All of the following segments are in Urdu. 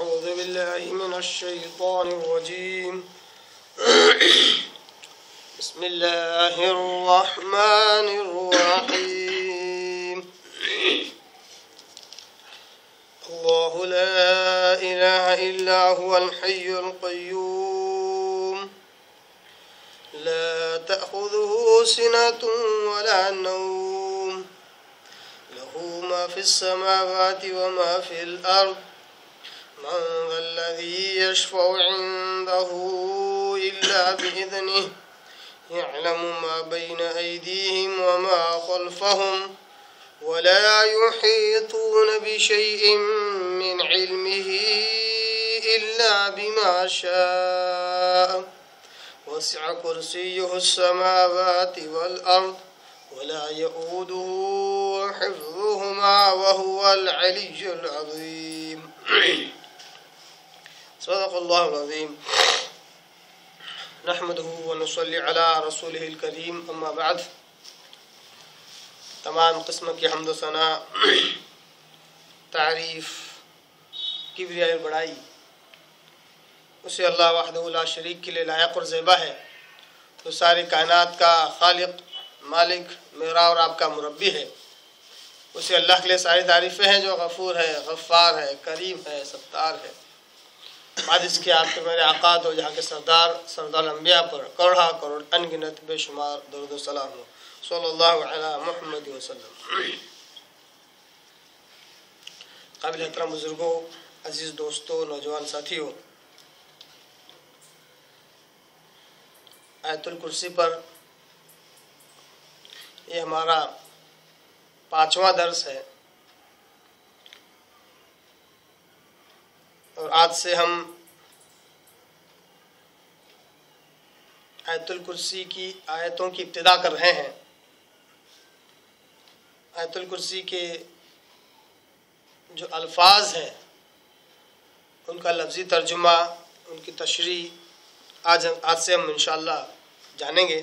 أعوذ بالله من الشيطان الرجيم بسم الله الرحمن الرحيم الله لا إله إلا هو الحي القيوم لا تأخذه سنة ولا نوم له ما في السماوات وما في الأرض من ذا الذي يشفع عنده إلا بإذنه يعلم ما بين أيديهم وما خلفهم ولا يحيطون بشيء من علمه إلا بما شاء وسع كرسيه السماوات والأرض ولا يؤوده حفظهما وهو العلي العظيم صدق الله العظيم نحمده ونصلي على رسوله الكريم اما بعد تمام قسم کی حمد و ثنا تعریف کبریائی اور بڑائی اسے اللہ وحدہ لا شریک کے لیے لائق اور زیبا ہے جو ساری کائنات کا خالق مالک میرا اور آپ کا مربی ہے اسے اللہ کے لیے ساری تعریفیں ہیں جو غفور ہے غفار ہے کریم ہے ستار ہے بعد اس کے آپ کے میرے آقا دو جہاں کے سردار الانبیاء پر کروڑا کروڑ انگنت بے شمار درود و سلام ہو صلی اللہ علی محمد وسلم قابل احترام بزرگوں عزیز دوستوں نوجوان ساتھیوں آیت الکرسی پر یہ ہمارا 5واں درس ہے اور آج سے ہم آیت الکرسی کی آیتوں کی ابتدا کر رہے ہیں آیت الکرسی کے جو الفاظ ہیں ان کا لفظی ترجمہ ان کی تشریح آج سے ہم انشاءاللہ جانیں گے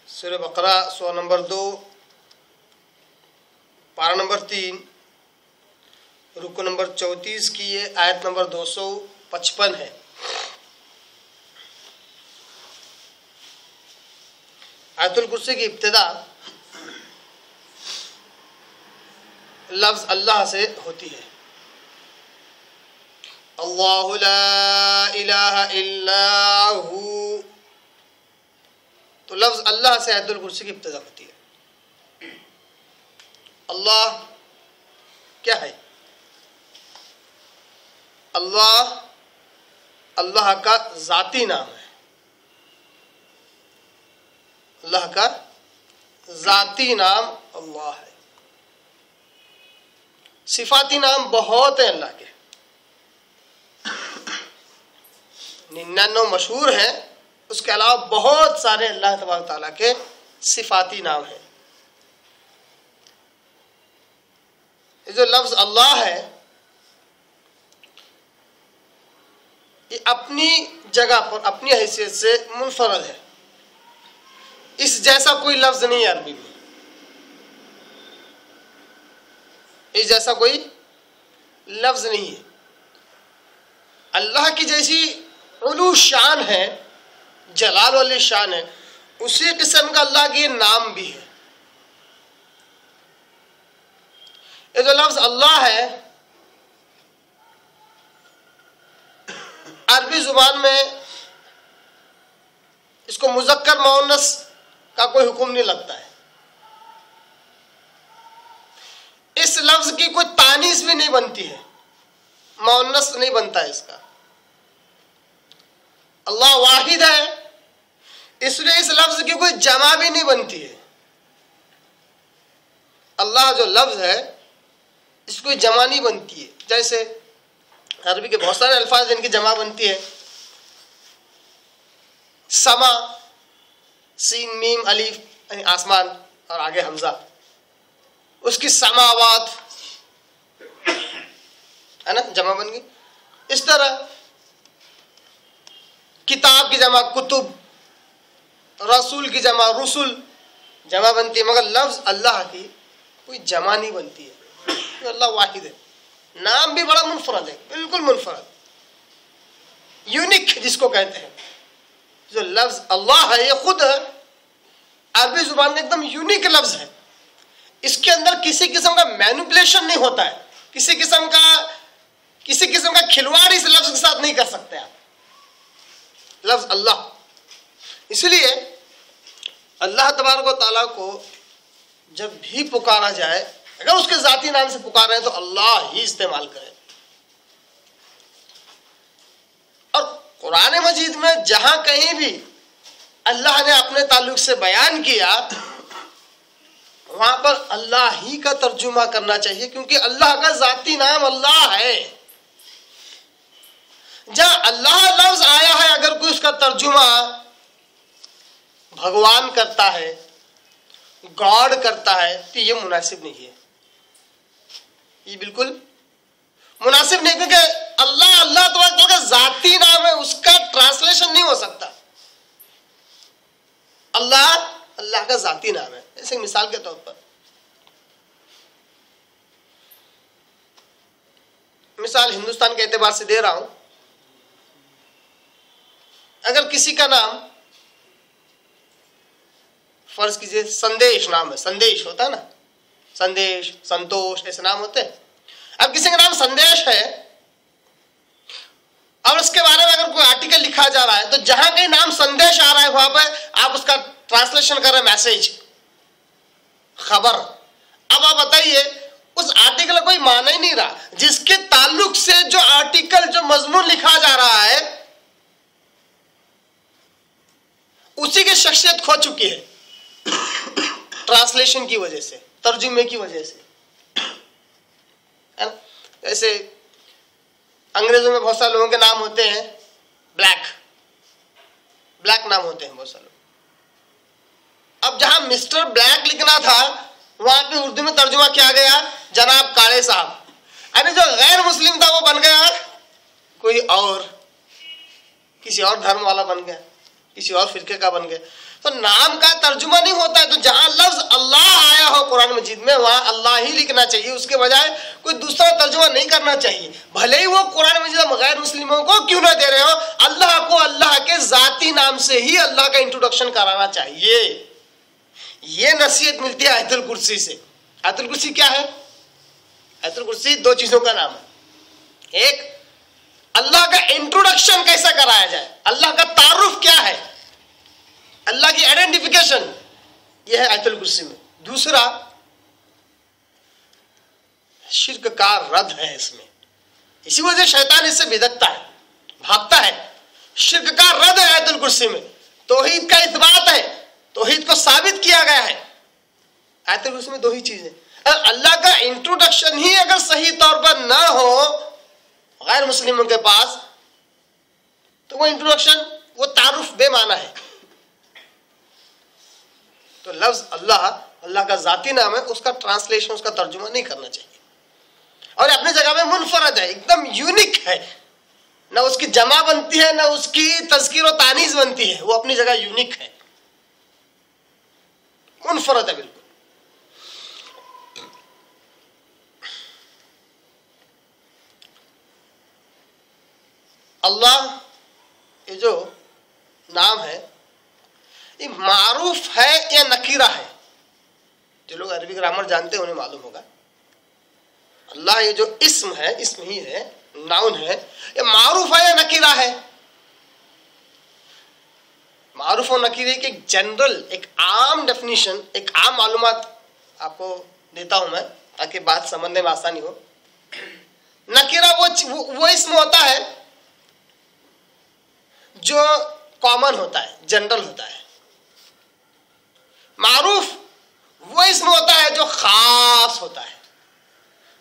سورہ بقرہ سورہ نمبر 2 پارہ نمبر 3 رکو نمبر 34 کی یہ آیت نمبر 255 ہے آیت الکرسی کی ابتدا لفظ اللہ سے ہوتی ہے اللہ لا الہ الا ہو تو لفظ اللہ سے آیت الکرسی کی ابتدا ہوتی ہے اللہ کیا ہے اللہ کا ذاتی نام ہے اللہ کا ذاتی نام اللہ ہے صفاتی نام بہت ہیں اللہ کے 99 مشہور ہیں اس کے علاوہ بہت سارے اللہ تبارک تعالیٰ کے صفاتی نام ہیں یہ جو لفظ اللہ ہے یہ اپنی جگہ پر اپنی حیثیت سے منفرد ہے اس جیسا کوئی لفظ نہیں ہے عربی میں اس جیسا کوئی لفظ نہیں ہے اللہ کی جیسی علو شان ہے جلال والی شان ہے اسی قسم کا اللہ کے نام بھی ہے یہ جو لفظ اللہ ہے عربی زبان میں اس کو مذکر مؤنث کا کوئی حکم نہیں لگتا ہے اس لفظ کی کوئی تانیث بھی نہیں بنتی ہے مؤنث نہیں بنتا ہے اس کا اللہ واحد ہے اس لیے اس لفظ کی کوئی جمع بھی نہیں بنتی ہے اللہ جو لفظ ہے اس کو جمع نہیں بنتی ہے جیسے عربی کے بہت سارے الفاظ جن کی جمع بنتی ہے سما سین میم الف یعنی آسمان اور آگے حمزہ اس کی سماوات ہے نا جمع بن گئی اس طرح کتاب کی جمع کتب رسول کی جمع رسل جمع بنتی ہے مگر لفظ اللہ کی کوئی جمع نہیں بنتی ہے اللہ واحد ہے. نام بھی بڑا منفرد ہے, بالکل منفرد, یونیک جس کو کہتے ہیں. جو لفظ اللہ ہے یہ خود عربی زبان میں ایک دم یونیک لفظ ہے. اس کے اندر کسی قسم کا مینوپولیشن نہیں ہوتا ہے, کسی قسم کا کھلواڑ اس لفظ کے ساتھ نہیں کر سکتے آپ. لفظ اللہ, اس لیے اللہ تبارک و تعالیٰ کو جب بھی پکارا جائے, اگر اس کے ذاتی نام سے پکارے ہیں تو اللہ ہی استعمال کرے. اور قرآن مجید میں جہاں کہیں بھی اللہ نے اپنے تعلق سے بیان کیا وہاں پر اللہ ہی کا ترجمہ کرنا چاہیے, کیونکہ اللہ کا ذاتی نام اللہ ہے. جہاں اللہ لفظ آیا ہے اگر کوئی اس کا ترجمہ بھگوان کرتا ہے, گاڈ کرتا ہے, تو یہ مناسب نہیں ہے, یہ بالکل مناسب نہیں, کیونکہ اللہ تو کا ذاتی نام ہے, اس کا ٹرانسلیشن نہیں ہو سکتا. اللہ کا ذاتی نام ہے. ایسے مثال کے طور پر, مثال ہندوستان کے اعتبار سے دے رہا ہوں, اگر کسی کا نام فرض کیجئے سندیش نام ہے, سندیش ہوتا ہے نا, سندیش, سنتوش, ایسے نام ہوتے ہیں. اب کسی کا نام سندیش ہے اور اس کے بارے میں اگر کوئی آرٹیکل لکھا جا رہا ہے تو جہاں کہیں نام سندیش آ رہا ہے وہاں پہ آپ اس کا ٹرانسلیشن کر رہے ہیں میسج, خبر. اب آپ بتائیے اس آرٹیکل کا کوئی معنی ہی نہیں رہا. جس کے تعلق سے جو آرٹیکل, جو مضمون لکھا جا رہا ہے اسی کی شخصیت کھو چکی ہے ٹرانسلیشن کی وجہ سے, ترجمے کی وجہ سے. ایسے انگریزوں میں بہت سارے لوگوں کے نام ہوتے ہیں بلیک نام ہوتے ہیں بہت سارے لوگ. اب جہاں مسٹر بلیک لکھنا تھا وہاں پہ اردو میں ترجمہ کیا گیا جناب کالے صاحب. یعنی جو غیر مسلم تھا وہ بن گیا کوئی اور, کسی اور دھرم والا بن گیا, کسی اور فرقے کا بن گیا. تو نام کا ترجمہ نہیں ہوتا ہے. تو جہاں لفظ اللہ آیا ہو قرآن مجید میں وہاں اللہ ہی لکھنا چاہیے, اس کے بجائے کوئی دوسرا ترجمہ نہیں کرنا چاہیے. بھلے ہی وہ قرآن مجید غیر مسلموں کو کیوں نہ دے رہے ہو, اللہ کو اللہ کے ذاتی نام سے ہی اللہ کا انٹروڈکشن کرانا چاہیے. یہ نصیحت ملتی ہے آیت الکرسی سے. آیت الکرسی کیا ہے؟ آیت الکرسی دو چیزوں کا نام ہے. ایک, اللہ کا انٹروڈکشن کیسا کرایا جائے, اللہ کا تعارف کیا ہے, اللہ کی آئیڈینٹیفیکیشن, یہ ہے آیت الکرسی میں. دوسرا, شرک کا رد ہے اس میں. اسی وجہ شیطان اس سے بھٹکتا ہے, بھاگتا ہے. شرک کا رد ہے آیت الکرسی میں, توحید کا اثبات ہے, توحید کو ثابت کیا گیا ہے. آیت الکرسی میں دو ہی چیزیں. اللہ کا انٹروڈکشن ہی اگر صحیح طور پر نہ ہو غیر مسلموں کے پاس تو وہ انٹروڈکشن, وہ تعارف بے معنی ہے. تو لفظ اللہ کا ذاتی نام ہے, اس کا ٹرانسلیشن, اس کا ترجمہ نہیں کرنا چاہیے. اور اپنی جگہ میں منفرد ہے, ایک دم یونیک ہے. نہ اس کی جمع بنتی ہے نہ اس کی تذکیر و تانیث بنتی ہے, وہ اپنی جگہ یونیک ہے, منفرد ہے بالکل. اللہ یہ جو نام ہے یہ معروف ہے یا نکیرہ ہے؟ جو لوگ عربی گرامر جانتے ہیں انہیں معلوم ہوگا. اللہ یہ جو اسم ہے, اسم ہی ہے, ناؤن ہے, یہ معروف ہے یا نکیرہ ہے؟ معروف و نکیرہ کی ایک جنرل, ایک عام ڈیفینیشن, ایک عام معلومات آپ کو دیتا ہوں میں تاکہ بات سمجھنے میں آسانی ہو. نکیرہ وہ اسم ہوتا ہے جو کامن ہوتا ہے, جنرل ہوتا ہے. معروف وہ اسم ہوتا ہے جو خاص ہوتا ہے.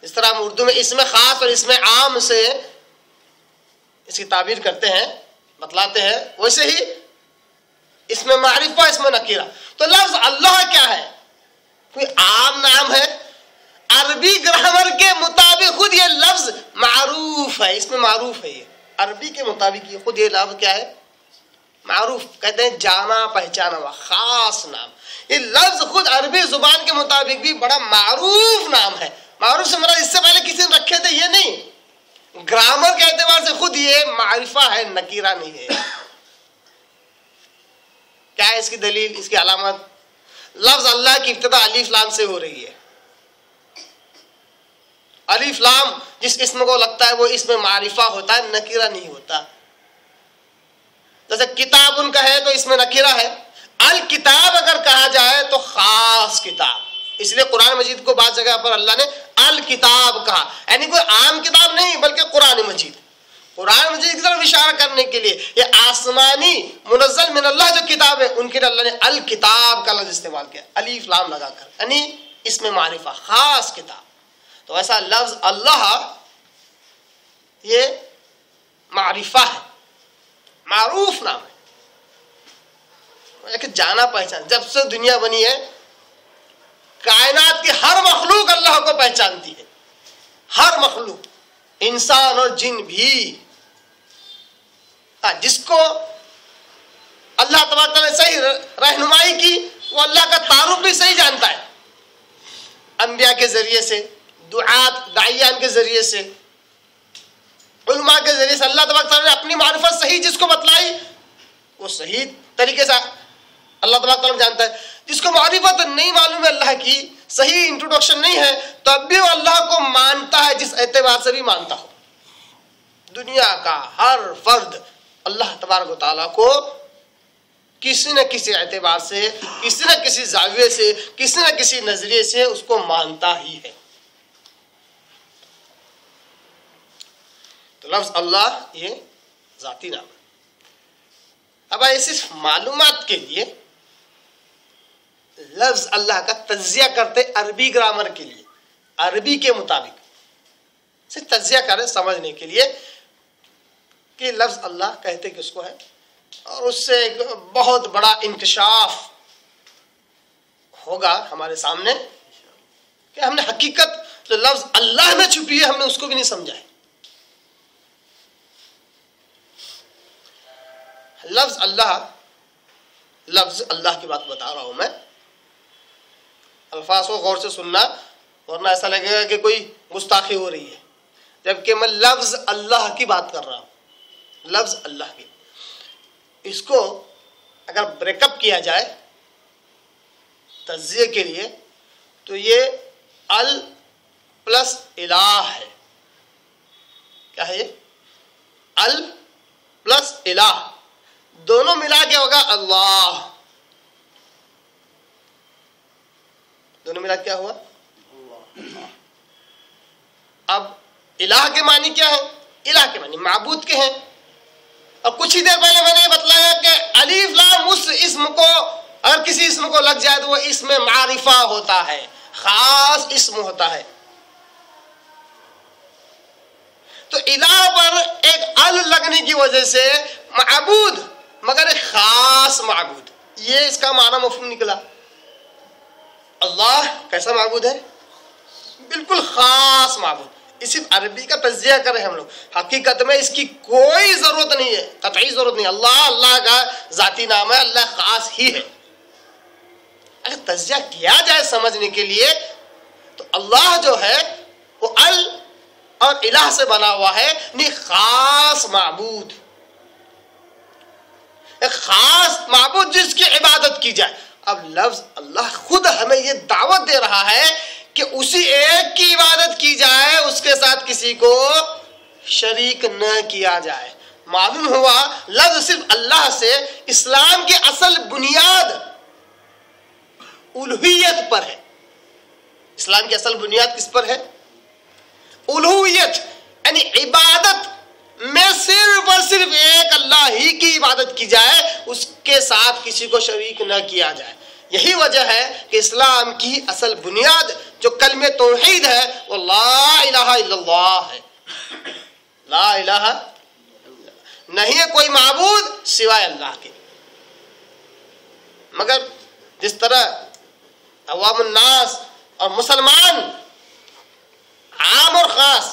اس طرح ہم اردو میں اسم خاص اور اسم عام سے اس کی تعبیر کرتے ہیں, بتلاتے ہیں, ویسے ہی اسم معرفہ, اسم نکیرہ. تو لفظ اللہ کیا ہے؟ کوئی عام نام ہے. عربی گرامر کے مطابق خود یہ لفظ معروف ہے, اسم معروف ہے. یہ عربی کے مطابق یہ خود یہ لفظ کیا ہے؟ معروف. کہتے ہیں جانا پہچانا ہوا, خاص نام. یہ لفظ خود عربی زبان کے مطابق بھی بڑا معروف نام ہے. معروف سے مراد اس سے پہلے کسی نے رکھے تھے یہ نہیں، گرامر کے اعتبار سے خود یہ معرفہ ہے، نکیرہ نہیں ہے۔ کیا ہے اس کی دلیل، اس کی علامت؟ لفظ اللہ کی ابتدا الف لام سے ہو رہی ہے۔ الف لام جس اسم کو لگتا ہے وہ اسم معرفہ ہوتا ہے، نکیرہ نہیں ہوتا۔ جیسے کتاب ان کا ہے تو اس میں نکیرہ ہے، الکتاب اگر کہا جائے تو خاص کتاب، اس لیے قرآن مجید کو بعض جگہ پر اللہ نے الکتاب کہا، یعنی کوئی عام کتاب نہیں بلکہ قرآن مجید، قرآن مجید کی طرف اشارہ کرنے کے لیے یہ آسمانی منزل من اللہ جو کتاب ہے ان کے لیے اللہ نے الکتاب کا لفظ استعمال کیا، الف لام لگا کر، یعنی اس میں معرفہ، خاص کتاب۔ تو ایسا لفظ اللہ یہ معرفہ ہے، معروف نام ہے، لیکن جانا پہچان۔ جب سے دنیا بنی ہے کائنات کی ہر مخلوق اللہ کو پہچانتی ہے، ہر مخلوق، انسان اور جن بھی۔ جس کو اللہ تبارک تعالیٰ نے صحیح رہنمائی کی وہ اللہ کا تعارف بھی صحیح جانتا ہے، انبیاء کے ذریعے سے، داعیان کے ذریعے سے، علماء کے ذریعے سے اللہ تبارک تعالیٰ نے اپنی معرفت صحیح جس کو بتلائی وہ صحیح طریقے سے اللہ تبارک تعالیٰ جانتا ہے۔ جس کو معرفت نہیں معلوم ہے اللہ کی، صحیح انٹروڈکشن نہیں ہے، تو اب بھی وہ اللہ کو مانتا ہے جس اعتبار سے بھی مانتا ہو۔ دنیا کا ہر فرد اللہ تبارک و تعالیٰ کو کسی نہ کسی اعتبار سے، کسی نہ کسی زاویے سے، کسی نہ کسی نظریے سے اس کو مانتا ہی ہے۔ تو لفظ اللہ یہ ذاتی نام ہے۔ اب آئے صرف معلومات کے لیے لفظ اللہ کا تجزیہ کرتے عربی گرامر کے لیے، عربی کے مطابق صرف تجزیہ کریں سمجھنے کے لیے کہ لفظ اللہ کہتے کس کو ہے، اور اس سے ایک بہت بڑا انکشاف ہوگا ہمارے سامنے کہ ہم نے حقیقت جو لفظ اللہ میں چھپی ہے ہم نے اس کو بھی نہیں سمجھا ہے۔ لفظ اللہ کی بات بتا رہا ہوں میں، الفاظ کو غور سے سننا ورنہ ایسا لگے گا کہ کوئی گستاخی ہو رہی ہے، جبکہ میں لفظ اللہ کی بات کر رہا ہوں، لفظ اللہ کی۔ اس کو اگر بریک اپ کیا جائے تجزیے کے لیے تو یہ ال پلس الہ ہے۔ کیا ہے یہ؟ ال پلس الہ، دونوں ملا کے ہوگا اللہ، دونوں ملا کیا ہوا؟ اب الہ کے معنی کیا ہے؟ الہ کے معنی معبود کے ہیں، اور کچھ ہی دیر پہلے میں نے یہ بتلایا کہ الف لام اس اسم کو اگر کسی اسم کو لگ جائے تو وہ اسم معرفہ ہوتا ہے، خاص اسم ہوتا ہے۔ تو الہ پر ایک ال لگنے کی وجہ سے معبود مگر ایک خاص معبود، یہ اس کا معنی مفہوم نکلا۔ اللہ کیسا معبود ہے؟ بالکل خاص معبود۔ اس صرف عربی کا تجزیہ کریں ہم لوگ، حقیقت میں اس کی کوئی ضرورت نہیں ہے، قطعی ضرورت نہیں۔ اللہ کا ذاتی نام ہے، اللہ خاص ہی ہے۔ اگر تجزیہ کیا جائے سمجھنے کے لیے تو اللہ جو ہے وہ ال اور الہ سے بنا ہوا ہے، یعنی خاص معبود، ایک خاص معبود جس کی عبادت کی جائے۔ اب لفظ اللہ خود ہمیں یہ دعوت دے رہا ہے کہ اسی ایک کی عبادت کی جائے، اس کے ساتھ کسی کو شریک نہ کیا جائے۔ معلوم ہوا لفظ صرف اللہ سے اسلام کی اصل بنیاد الوہیت پر ہے۔ اسلام کی اصل بنیاد کس پر ہے؟ الوہیت، یعنی عبادت میں صرف اور صرف ایک اللہ ہی کی عبادت کی جائے، اس کے ساتھ کسی کو شریک نہ کیا جائے۔ یہی وجہ ہے کہ اسلام کی اصل بنیاد جو کلمہ توحید ہے وہ لا الہ الا اللہ ہے۔ لا الہ نہیں ہے کوئی معبود سوائے اللہ کے۔ مگر جس طرح عوام الناس اور مسلمان عام اور خاص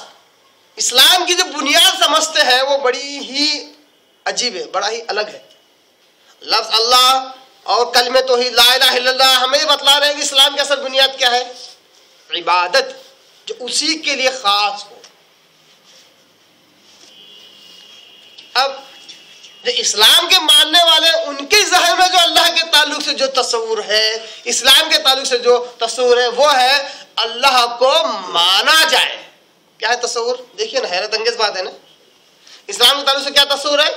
اسلام کی جو بنیاد سمجھتے ہیں وہ بڑی ہی عجیب ہے، بڑا ہی الگ ہے۔ لفظ اللہ اور کلمہ توحید لا الہ الا اللہ ہمیں بتلا رہے ہیں کہ اسلام کی اصل بنیاد کیا ہے؟ عبادت، جو اسی کے لیے خاص ہو۔ اب جو اسلام کے ماننے والے ان کے ذہن میں جو اللہ کے تعلق سے جو تصور ہے، اسلام کے تعلق سے جو تصور ہے، وہ ہے اللہ کو مانا جائے۔ کیا ہے تصور؟ دیکھیے نا، حیرت انگیز بات ہے نا۔ اسلام کے تعلق سے کیا تصور ہے؟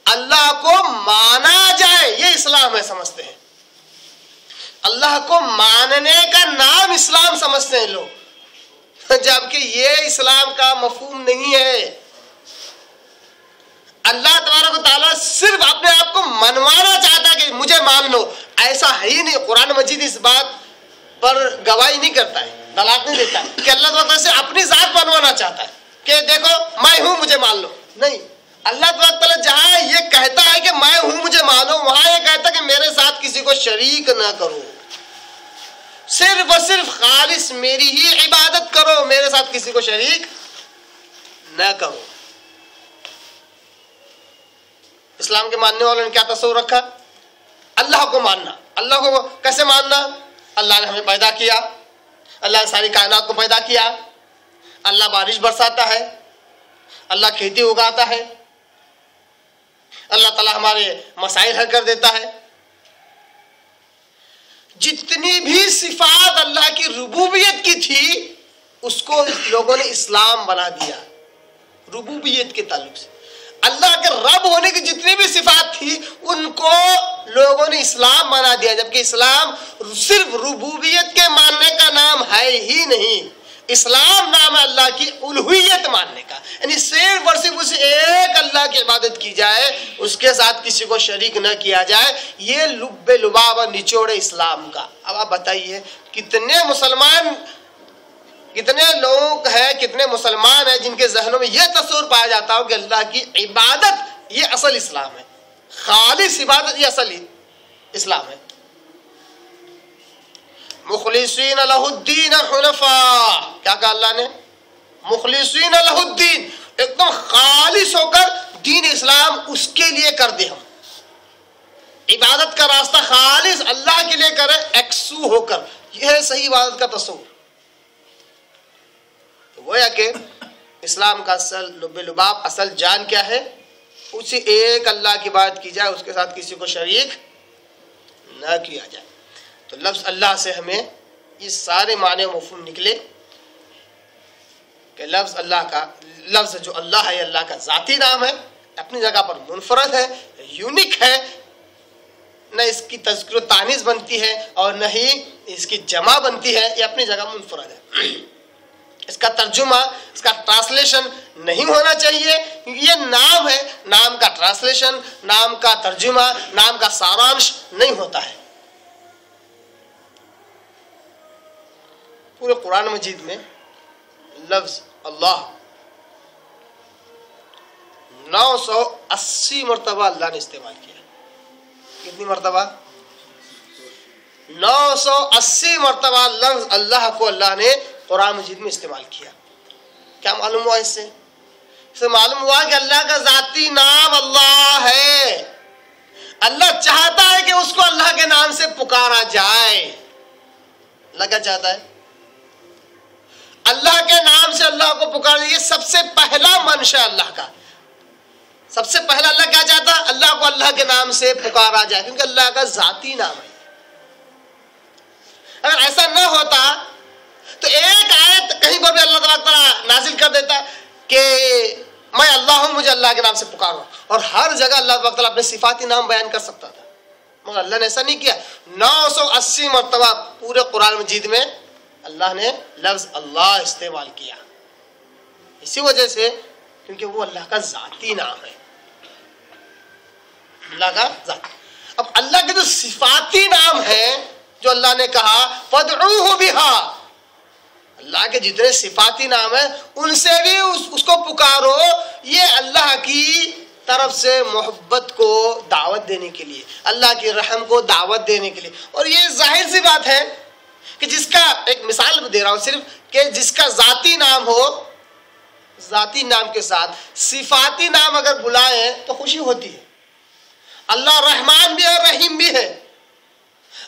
اللہ کو مانا جائے، یہ اسلام ہے سمجھتے ہیں۔ اللہ کو ماننے کا نام اسلام سمجھتے ہیں لوگ، جبکہ یہ اسلام کا مفہوم نہیں ہے۔ اللہ تبارک و تعالیٰ صرف اپنے آپ کو منوانا چاہتا ہے کہ مجھے مان لو، ایسا ہے ہی نہیں۔ قرآن مجید اس بات پر گواہی نہیں کرتا ہے، دلالت نہیں دیتا ہے کہ اللہ تعالیٰ سے اپنی ذات منوانا چاہتا ہے کہ دیکھو میں ہوں مجھے مان لو، نہیں۔ اللہ تعالیٰ جہاں یہ کہتا ہے کہ میں ہوں مجھے مانو، وہاں یہ کہتا ہے کہ میرے ساتھ کسی کو شریک نہ کرو، صرف اور صرف خالص میری ہی عبادت کرو، میرے ساتھ کسی کو شریک نہ کرو۔ اسلام کے ماننے والوں نے کیا تصور رکھا؟ اللہ کو ماننا۔ اللہ کو کیسے ماننا؟ اللہ نے ہمیں پیدا کیا، اللہ نے ساری کائنات کو پیدا کیا، اللہ بارش برساتا ہے، اللہ کھیتی اگاتا ہے، اللہ تعالیٰ ہمارے مسائل حل کر دیتا ہے۔ جتنی بھی صفات اللہ کی ربوبیت کی تھی اس کو لوگوں نے اسلام بنا دیا، ربوبیت کے تعلق سے۔ اللہ کے رب ہونے کی جتنی بھی صفات تھی ان کو لوگوں نے اسلام بنا دیا، جبکہ اسلام صرف ربوبیت کے ماننے کا نام ہے ہی نہیں۔ اسلام نام ہے اللہ کی الوہیت ماننے کا، یعنی صرف اور صرف اسے ایک اللہ کی عبادت کی جائے، اس کے ساتھ کسی کو شریک نہ کیا جائے۔ یہ لب لباب اور نچوڑ اسلام کا۔ اب آپ بتائیے کتنے مسلمان، کتنے لوگ ہیں، کتنے مسلمان ہیں جن کے ذہنوں میں یہ تصور پایا جاتا ہو کہ اللہ کی عبادت یہ اصل اسلام ہے، خالص عبادت یہ اصل اسلام ہے۔ مخلصین لہ الدین حنفاء، کیا کہا اللہ نے؟ مخلصین لہ الدین، ایک دم خالص ہو کر دین اسلام اس کے لیے کر دے، ہم عبادت کا راستہ خالص اللہ کے لیے کرے، ایکسو ہو کر۔ یہ ہے صحیح عبادت کا تصور۔ گویا کہ اسلام کا اصل لب لباب، اصل جان کیا ہے؟ اسی ایک اللہ کی بات کی جائے، اس کے ساتھ کسی کو شریک نہ کیا جائے۔ تو لفظ اللہ سے ہمیں یہ سارے معنی و مفہوم نکلے کہ لفظ اللہ کا، لفظ جو اللہ ہے اللہ کا ذاتی نام ہے، اپنی جگہ پر منفرد ہے، یونیک ہے، نہ اس کی تذکر و تانیث بنتی ہے اور نہ ہی اس کی جمع بنتی ہے، یہ اپنی جگہ منفرد ہے۔ اس کا ترجمہ، اس کا ٹرانسلیشن نہیں ہونا چاہیے، یہ نام ہے، نام کا ٹرانسلیشن، نام کا ترجمہ، نام کا سارانش نہیں ہوتا ہے۔ پورے قرآن مجید میں لفظ اللہ 980 مرتبہ اللہ نے استعمال کیا۔ کتنی مرتبہ؟ 980 مرتبہ لفظ اللہ کو اللہ نے قرآن مجید میں استعمال کیا۔ کیا معلوم ہوا اس سے معلوم ہوا کہ اللہ کا ذاتی نام اللہ ہے۔ اللہ چاہتا ہے کہ اس کو اللہ کے نام سے پکارا جائے۔ اللہ کیا چاہتا ہے؟ اللہ کے نام سے اللہ کو پکارا۔ یہ سب سے پہلا منشا اللہ کا، سب سے پہلا اللہ کیا چاہتا ہے؟ اللہ کو اللہ کے نام سے پکارا جائے، کیونکہ اللہ کا ذاتی نام ہے۔ اگر ایسا نہ ہوتا تو ایک آیت کہیں پر بھی اللہ تعالیٰ نازل کر دیتا کہ میں اللہ ہوں، مجھے اللہ کے نام سے پکارو، اور ہر جگہ اللہ تعالیٰ اپنے صفاتی نام بیان کر سکتا تھا، مگر اللہ نے ایسا نہیں کیا۔ 980 مرتبہ پورے قرآن مجید میں اللہ نے لفظ اللہ استعمال کیا، اسی وجہ سے کیونکہ وہ اللہ کا ذاتی نام ہے، اللہ کا ذات۔ اب اللہ کے جو صفاتی نام ہے جو اللہ نے کہا فَادْعُوهُ بِهَا، اللہ کے جتنے صفاتی نام ہیں ان سے بھی اس کو پکارو، یہ اللہ کی طرف سے محبت کو دعوت دینے کے لیے، اللہ کی رحم کو دعوت دینے کے لیے۔ اور یہ ظاہر سی بات ہے کہ جس کا ایک مثال دے رہا ہوں صرف، کہ جس کا ذاتی نام ہو، ذاتی نام کے ساتھ صفاتی نام اگر بلائیں تو خوشی ہوتی ہے۔ اللہ رحمان بھی ہے، رحیم بھی ہے،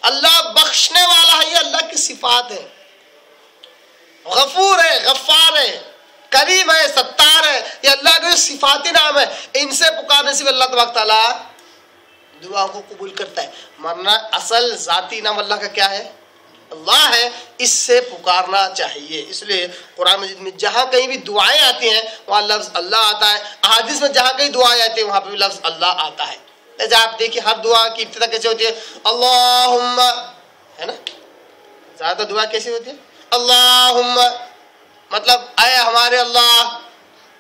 اللہ بخشنے والا ہے، یہ اللہ کی صفات ہے، غفور ہے، غفار ہے، کریم ہے، ستار ہے، یہ اللہ کے صفاتی نام ہے، ان سے پکارنے سے اللہ تبارک تعالیٰ دعا کو قبول کرتا ہے. ورنہ اصل ذاتی نام اللہ کا کیا ہے؟ اللہ ہے، اس سے پکارنا چاہیے. اس لیے قرآن مجید میں جہاں کہیں بھی دعائیں آتی ہیں وہاں لفظ اللہ آتا ہے، احادیث میں جہاں کہیں دعائیں آتی ہیں وہاں پہ بھی لفظ اللہ آتا ہے. جیسے آپ دیکھیے ہر دعا کی ابتدا کیسے ہوتی ہے؟ اللہم، ہے نا؟ زیادہ دعا کیسی ہوتی ہے؟ اللہم، مطلب اے ہمارے اللہ.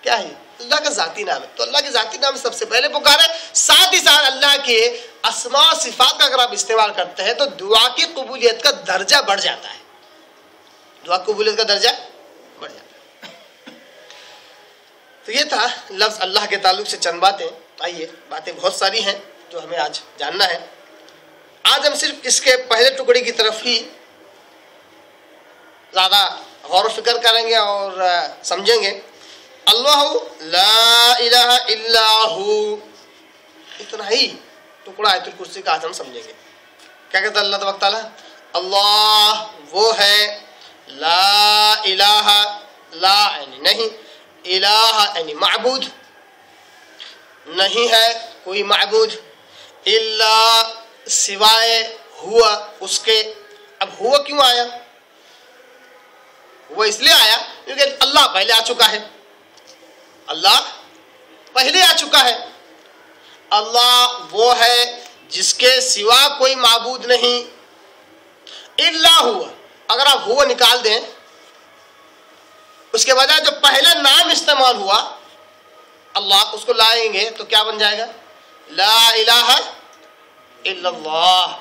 کیا ہے؟ اللہ کا ذاتی نام ہے، تو اللہ کے ذاتی نام سب سے پہلے پکارے. ساتھ ہی ساتھ اللہ کے اسماء و صفات کا اگر آپ استعمال کرتے ہیں تو دعا کی قبولیت کا درجہ بڑھ جاتا ہے. دعا کی قبولیت کا درجہ بڑھ جاتا ہے. تو یہ تھا لفظ اللہ کے تعلق سے چند باتیں. آئیے، باتیں بہت ساری ہیں جو ہمیں آج جاننا ہے. آج ہم صرف اس کے پہلے ٹکڑے کی طرف ہی زیادہ غور و فکر کریں گے اور سمجھیں گے. اللہ لا الہ الا ہو، اتنا ہی ٹکڑا آیت الکرسی کا آج ہم سمجھیں گے. کیا کہتا ہے اللہ تبارک تعالیٰ؟ اللہ وہ ہے، لا الہ، لا یعنی نہیں، الہ یعنی معبود، نہیں ہے کوئی معبود، الا سوائے، ہوا اس کے. اب ہوا کیوں آیا؟ وہ اس لیے آیا کیونکہ اللہ پہلے آ چکا ہے. اللہ پہلے آ چکا ہے. اللہ وہ ہے جس کے سوا کوئی معبود نہیں. الا ہوا، اگر آپ ہوا نکال دیں اس کے بجائے جو پہلا نام استعمال ہوا اللہ، اس کو لائیں گے تو کیا بن جائے گا؟ لا الہ الا اللہ،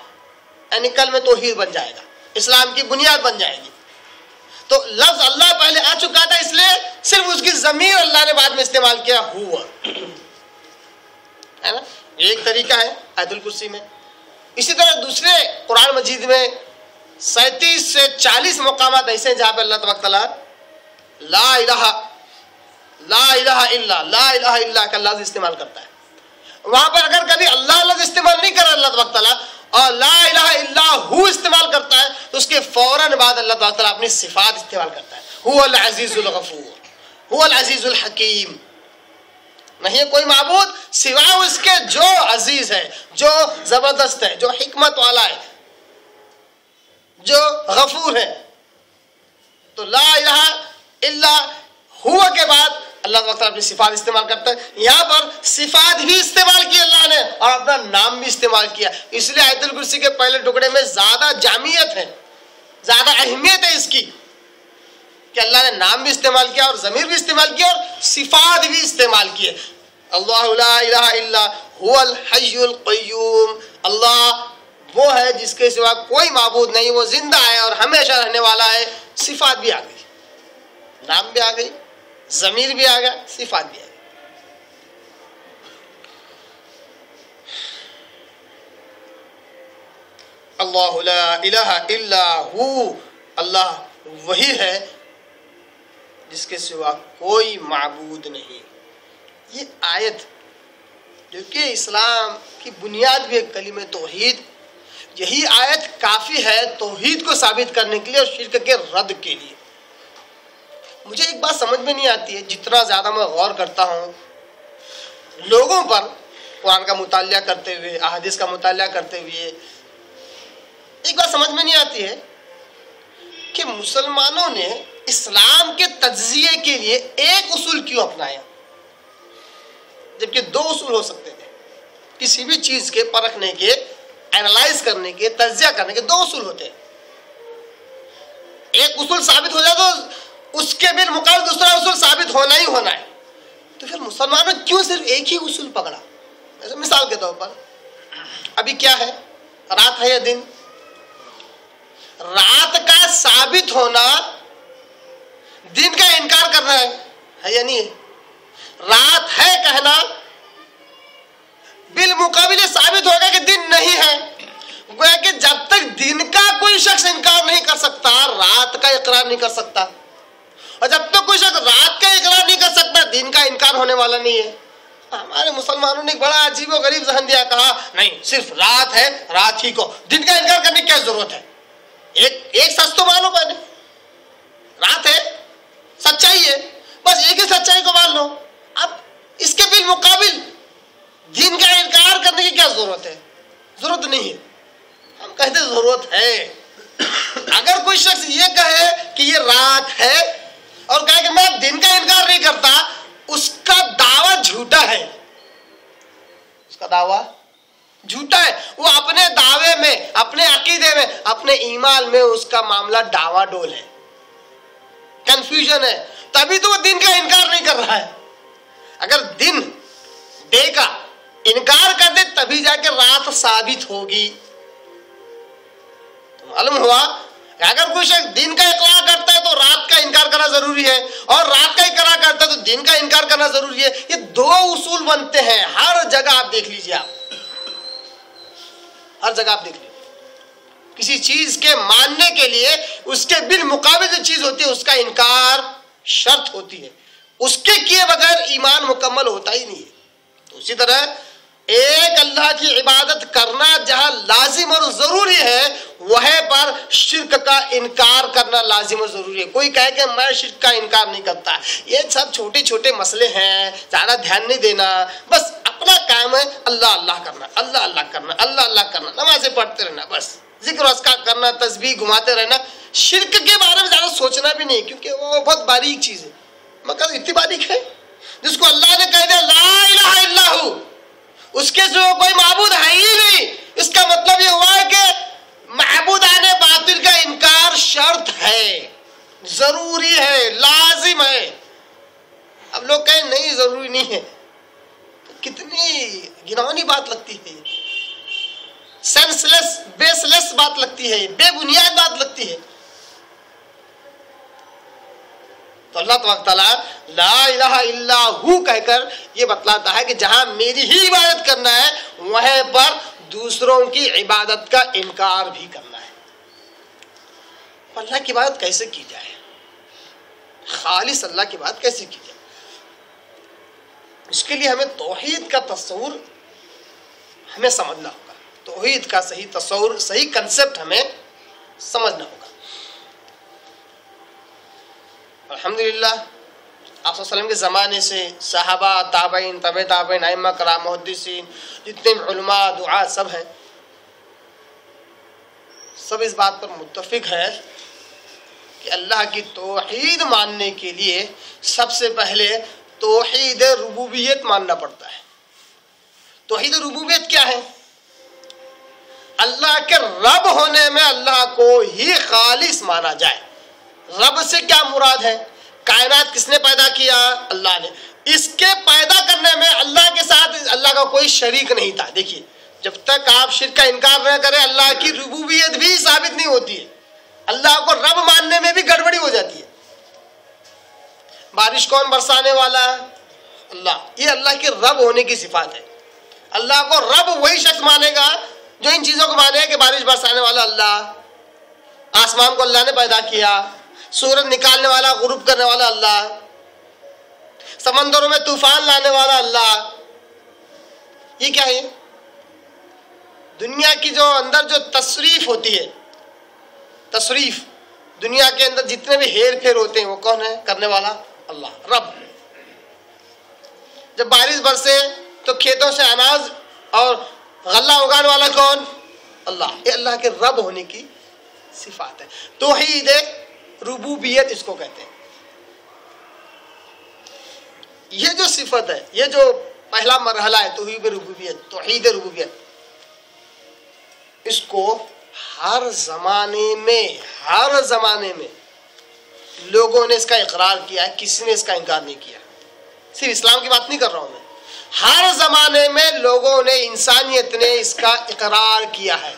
یعنی کلمہ توحید بن جائے گا، اسلام کی بنیاد بن جائے گی. تو لفظ اللہ پہلے آ چکا تھا، اس لیے صرف اس کی ضمیر اللہ نے بعد میں استعمال کیا، ہوا، ہے نا؟ یہ ایک طریقہ ہے آیت الکرسی میں. اسی طرح دوسرے قرآن مجید میں 37 سے 40 مقامات ایسے ہیں جہاں پہ اللہ تبارک تعالیٰ لا الہ الا کا لفظ استعمال کرتا ہے. وہاں پر اگر کبھی اللہ لفظ استعمال نہیں کر رہا اللہ تبارک تعالیٰ اور لا الہ الا ہو استعمال کرتا ہے تو اس کے فوراً بعد اللہ تبارک تعالیٰ اپنی صفات استعمال کرتا ہے. هو العزیز الغفور، هو العزیز الحکیم. نہیں ہے کوئی معبود سوائے اس کے جو عزیز ہے، جو زبردست ہے، جو حکمت والا ہے، جو غفور ہے. تو لا الہ الا ہوا کے بعد اللہ تعالیٰ اپنی صفات استعمال کرتا ہے. یہاں پر صفات بھی استعمال کی اللہ نے اور اپنا نام بھی استعمال کیا. اس لیے آیت الکرسی کے پہلے ٹکڑے میں زیادہ جامعیت ہے، زیادہ اہمیت ہے اس کی کہ اللہ نے نام بھی استعمال کیا اور ضمیر بھی استعمال کیا اور صفات بھی استعمال کیے. اللہ لا الہ الا هو الحی القیوم، اللہ وہ ہے جس کے سوا کوئی معبود نہیں، وہ زندہ ہے اور ہمیشہ رہنے والا ہے. صفات بھی آ گئی، نام بھی آ گئی، ضمیر بھی آ گیا، صفات بھی آ گئی. اللہ لا الہ الا ہو، اللہ وہی ہے جس کے سوا کوئی معبود نہیں. یہ آیت جو کہ اسلام کی بنیاد بھی ہے کلمہ توحید، یہی آیت کافی ہے توحید کو ثابت کرنے کے لیے اور شرک کے رد کے لیے. مجھے ایک بات سمجھ میں نہیں آتی ہے، جتنا زیادہ میں غور کرتا ہوں لوگوں پر قرآن کا مطالعہ کرتے ہوئے، احادیث کا مطالعہ کرتے ہوئے، ایک بات سمجھ میں نہیں آتی ہے کہ مسلمانوں نے اسلام کے تجزیے کے لیے ایک اصول کیوں اپنایا جبکہ 2 اصول ہو سکتے تھے. کسی بھی چیز کے پرکھنے کے، اینالائز کرنے کے، تجزیہ کرنے کے 2 اصول ہوتے ہیں. ایک اصول ثابت ہو جائے تو اس کے بالمقابل دوسرا اصول ثابت ہونا ہی ہونا ہے. تو پھر مسلمانوں کیوں صرف ایک ہی اصول پکڑا؟ ایسے مثال کے طور پر ابھی کیا ہے، رات ہے یا دن؟ رات کا ثابت ہونا دن کا انکار کرنا ہے یا نہیں ہے؟ رات ہے کہنا بالمقابل ثابت ہوگا کہ دن نہیں ہے. گویا کہ جب تک دن کا کوئی شخص انکار نہیں کر سکتا رات کا اقرار نہیں کر سکتا، اور جب تک کوئی شخص رات کا اقرار نہیں کر سکتا دن کا انکار ہونے والا نہیں ہے. ہمارے مسلمانوں نے بڑا عجیب و غریب ذہن دیا، کہا نہیں صرف رات ہے، رات ہی کو، دن کا انکار کرنے کی کیا ضرورت ہے؟ ایک سچ تو مانو پہلے، رات ہے مانو. اب اس کے بالمقابل دین کا انکار کرنے کی کیا ضرورت ہے؟ ضرورت نہیں ہے. ہم کہتے ضرورت ہے. اگر کوئی شخص یہ کہے کہ یہ رات ہے اور کہے کہ میں دن کا انکار نہیں کرتا، اس کا دعویٰ جھوٹا ہے. اس کا دعویٰ جھوٹا ہے. وہ اپنے دعوے میں، اپنے عقیدے میں، اپنے ایمان میں اس کا معاملہ ڈاوا ڈول ہے، کنفیوژن ہے. تبھی تو وہ دن کا انکار نہیں کر رہا ہے. اگر دن ڈے کا انکار کر دے تبھی جا کے رات ثابت ہوگی. تو معلوم ہوا کہ اگر کوئی شخص دن کا اقرار کرتا ہے تو رات کا انکار کرنا ضروری ہے، اور رات کا اقرار کرتا ہے تو دن کا انکار کرنا ضروری ہے. یہ دو اصول بنتے ہیں. ہر جگہ آپ دیکھ لیجیے، آپ ہر جگہ آپ دیکھ لیجیے. کسی چیز کے ماننے کے لیے اس کے بالمقابل جو چیز ہوتی ہے اس کا انکار شرط ہوتی ہے. اس کے کیے بغیر ایمان مکمل ہوتا ہی نہیں ہے. تو اسی طرح ایک اللہ کی عبادت کرنا جہاں لازم اور ضروری ہے، وہیں پر شرک کا انکار کرنا لازم اور ضروری ہے. کوئی کہے کہ میں شرک کا انکار نہیں کرتا، یہ سب چھوٹے چھوٹے مسئلے ہیں، زیادہ دھیان نہیں دینا، بس اپنا کام ہے اللہ اللہ کرنا، اللہ اللہ کرنا، اللہ اللہ کرنا، نمازیں پڑھتے رہنا، بس ذکر اذکار کرنا، تسبیح گھماتے رہنا. شرک کے بارے میں زیادہ سوچنا بھی نہیں، کیونکہ وہ بہت باریک چیز ہے. مگر اتنی باریک ہے جس کو اللہ نے کہہ دیا لا الہ الا ہو، اس کے سوا کوئی معبود ہے ہی نہیں. اس کا مطلب یہ ہوا ہے کہ معبودان باطل کا انکار شرط ہے، ضروری ہے، لازم ہے. اب لوگ کہیں نہیں ضروری نہیں ہے، تو کتنی گھناؤنی بات لگتی ہے، سینس لیس، بیس لیس بات لگتی ہے، بے بنیاد بات لگتی ہے. تو اللہ تبارک تعالیٰ لا الہ الا ہو کہہ کر یہ بتلاتا ہے کہ جہاں میری ہی عبادت کرنا ہے وہیں پر دوسروں کی عبادت کا انکار بھی کرنا ہے. اللہ کی عبادت کیسے کی جائے؟ خالص اللہ کی بات کیسے کی جائے؟ اس کے لیے ہمیں توحید کا تصور ہمیں سمجھنا ہوگا. توحید کا صحیح تصور، صحیح کنسپٹ ہمیں سمجھنا ہوگا. الحمدللہ آپ صلی اللہ علیہ وسلم کے زمانے سے صحابہ، تابعین، تبع تابعین، ائمہ کرام، محدثین، جتنے علماء، دعاء سب ہیں، سب اس بات پر متفق ہے کہ اللہ کی توحید ماننے کے لیے سب سے پہلے توحید ربوبیت ماننا پڑتا ہے. توحید ربوبیت کیا ہے؟ اللہ کے رب ہونے میں اللہ کو ہی خالص مانا جائے. رب سے کیا مراد ہے؟ کائنات کس نے پیدا کیا؟ اللہ نے. اس کے پیدا کرنے میں اللہ کے ساتھ اللہ کا کوئی شریک نہیں تھا. دیکھیے، جب تک آپ شرک کا انکار نہ کریں اللہ کی ربوبیت بھی ثابت نہیں ہوتی ہے. اللہ کو رب ماننے میں بھی گڑبڑی ہو جاتی ہے. بارش کون برسانے والا ہے؟ اللہ. یہ اللہ کی رب ہونے کی صفات ہے. اللہ کو رب وہی شخص مانے گا جو ان چیزوں کو مانے گا کہ بارش برسانے والا اللہ، آسمان کو اللہ نے پیدا کیا، سورج نکالنے والا، غروب کرنے والا اللہ، سمندروں میں طوفان لانے والا اللہ. یہ کیا ہے؟ دنیا کی جو اندر جو تصریف ہوتی ہے، تصریف دنیا کے اندر جتنے بھی ہیر پھیر ہوتے ہیں وہ کون ہے کرنے والا؟ اللہ، رب. جب بارش برسے تو کھیتوں سے اناج اور غلہ اگانے والا کون؟ اللہ. یہ اللہ کے رب ہونے کی صفات ہے. توحید ربوبیت اس کو کہتے ہیں. یہ جو صفت ہے، یہ جو پہلا مرحلہ ہے توحید ربوبیت، توحید ربوبیت، اس کو ہر زمانے میں لوگوں نے اس کا اقرار کیا ہے، کسی نے اس کا انکار نہیں کیا. صرف اسلام کی بات نہیں کر رہا ہوں میں، ہر زمانے میں لوگوں نے، انسانیت نے اس کا اقرار کیا ہے.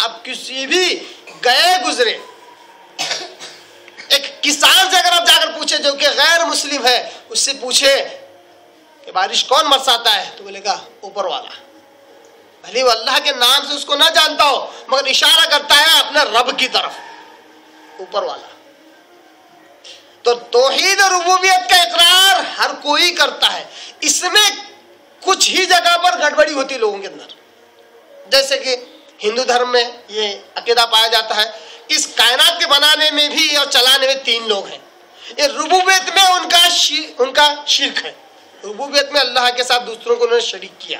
آپ کسی بھی گئے گزرے ایک کسان سے اگر آپ جا کر پوچھے جو کہ غیر مسلم ہے، اس سے پوچھے کہ بارش کون برساتا ہے تو بولے گا اوپر والا. بھلے وہ اللہ کے نام سے اس کو نہ جانتا ہو مگر اشارہ کرتا ہے اپنے رب کی طرف، اوپر والا. تو توحید ربوبیت کا اقرار ہر کوئی کرتا ہے. اس میں کچھ ہی جگہ پر گڑبڑی ہوتی ہے لوگوں کے اندر. جیسے کہ ہندو دھرم میں یہ عقیدہ پایا جاتا ہے اس کائنات کے بنانے میں بھی اور چلانے میں 3 لوگ ہیں. یہ ربوبیت میں ان کا شرک ہے. ربوبیت میں اللہ کے ساتھ دوسروں کو انہوں نے شریک کیا.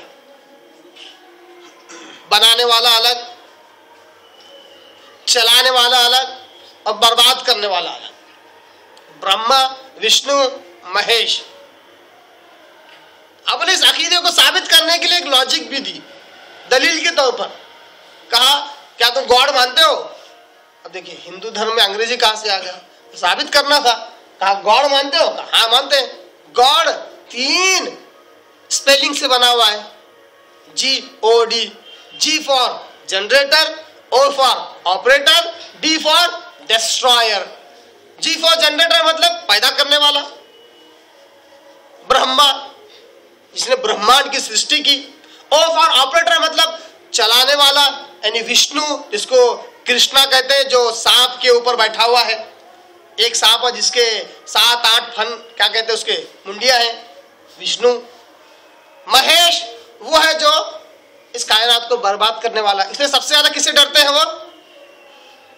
بنانے والا الگ، چلانے والا الگ اور برباد کرنے والا الگ. برہما، وشنو، مہیش. اپنے اس عقیدے کو ثابت کرنے کے لیے ایک لاجک بھی دی دلیل کے طور پر. کہا کیا تم گاڈ مانتے ہو؟ اب دیکھیے ہندو دھرم میں انگریزی کہاں سے آ گیا؟ ثابت کرنا تھا. کہا گاڈ مانتے ہو؟ کہا ہاں مانتے ہیں. گاڈ 3 اسپیلنگ سے بنا ہوا ہے. GOD. G for generator, O for operator, D for destroyer. G for generator مطلب پیدا کرنے والا، برہما جس نے برہمانڈ کی سرشٹی کی. O فار آپریٹر مطلب چلانے والا، یعنی وشنو جس کو کرشنا کہتے ہیں، جو سانپ کے اوپر بیٹھا ہوا ہے. ایک سانپ ہے جس کے 7-8 پھن کیا کہتے ہیں اس کے منڈیاں ہیں، وشنو. مہیش وہ ہے جو اس کائنات کو برباد کرنے والا. اس لیے سب سے زیادہ کس سے ڈرتے ہیں وہ؟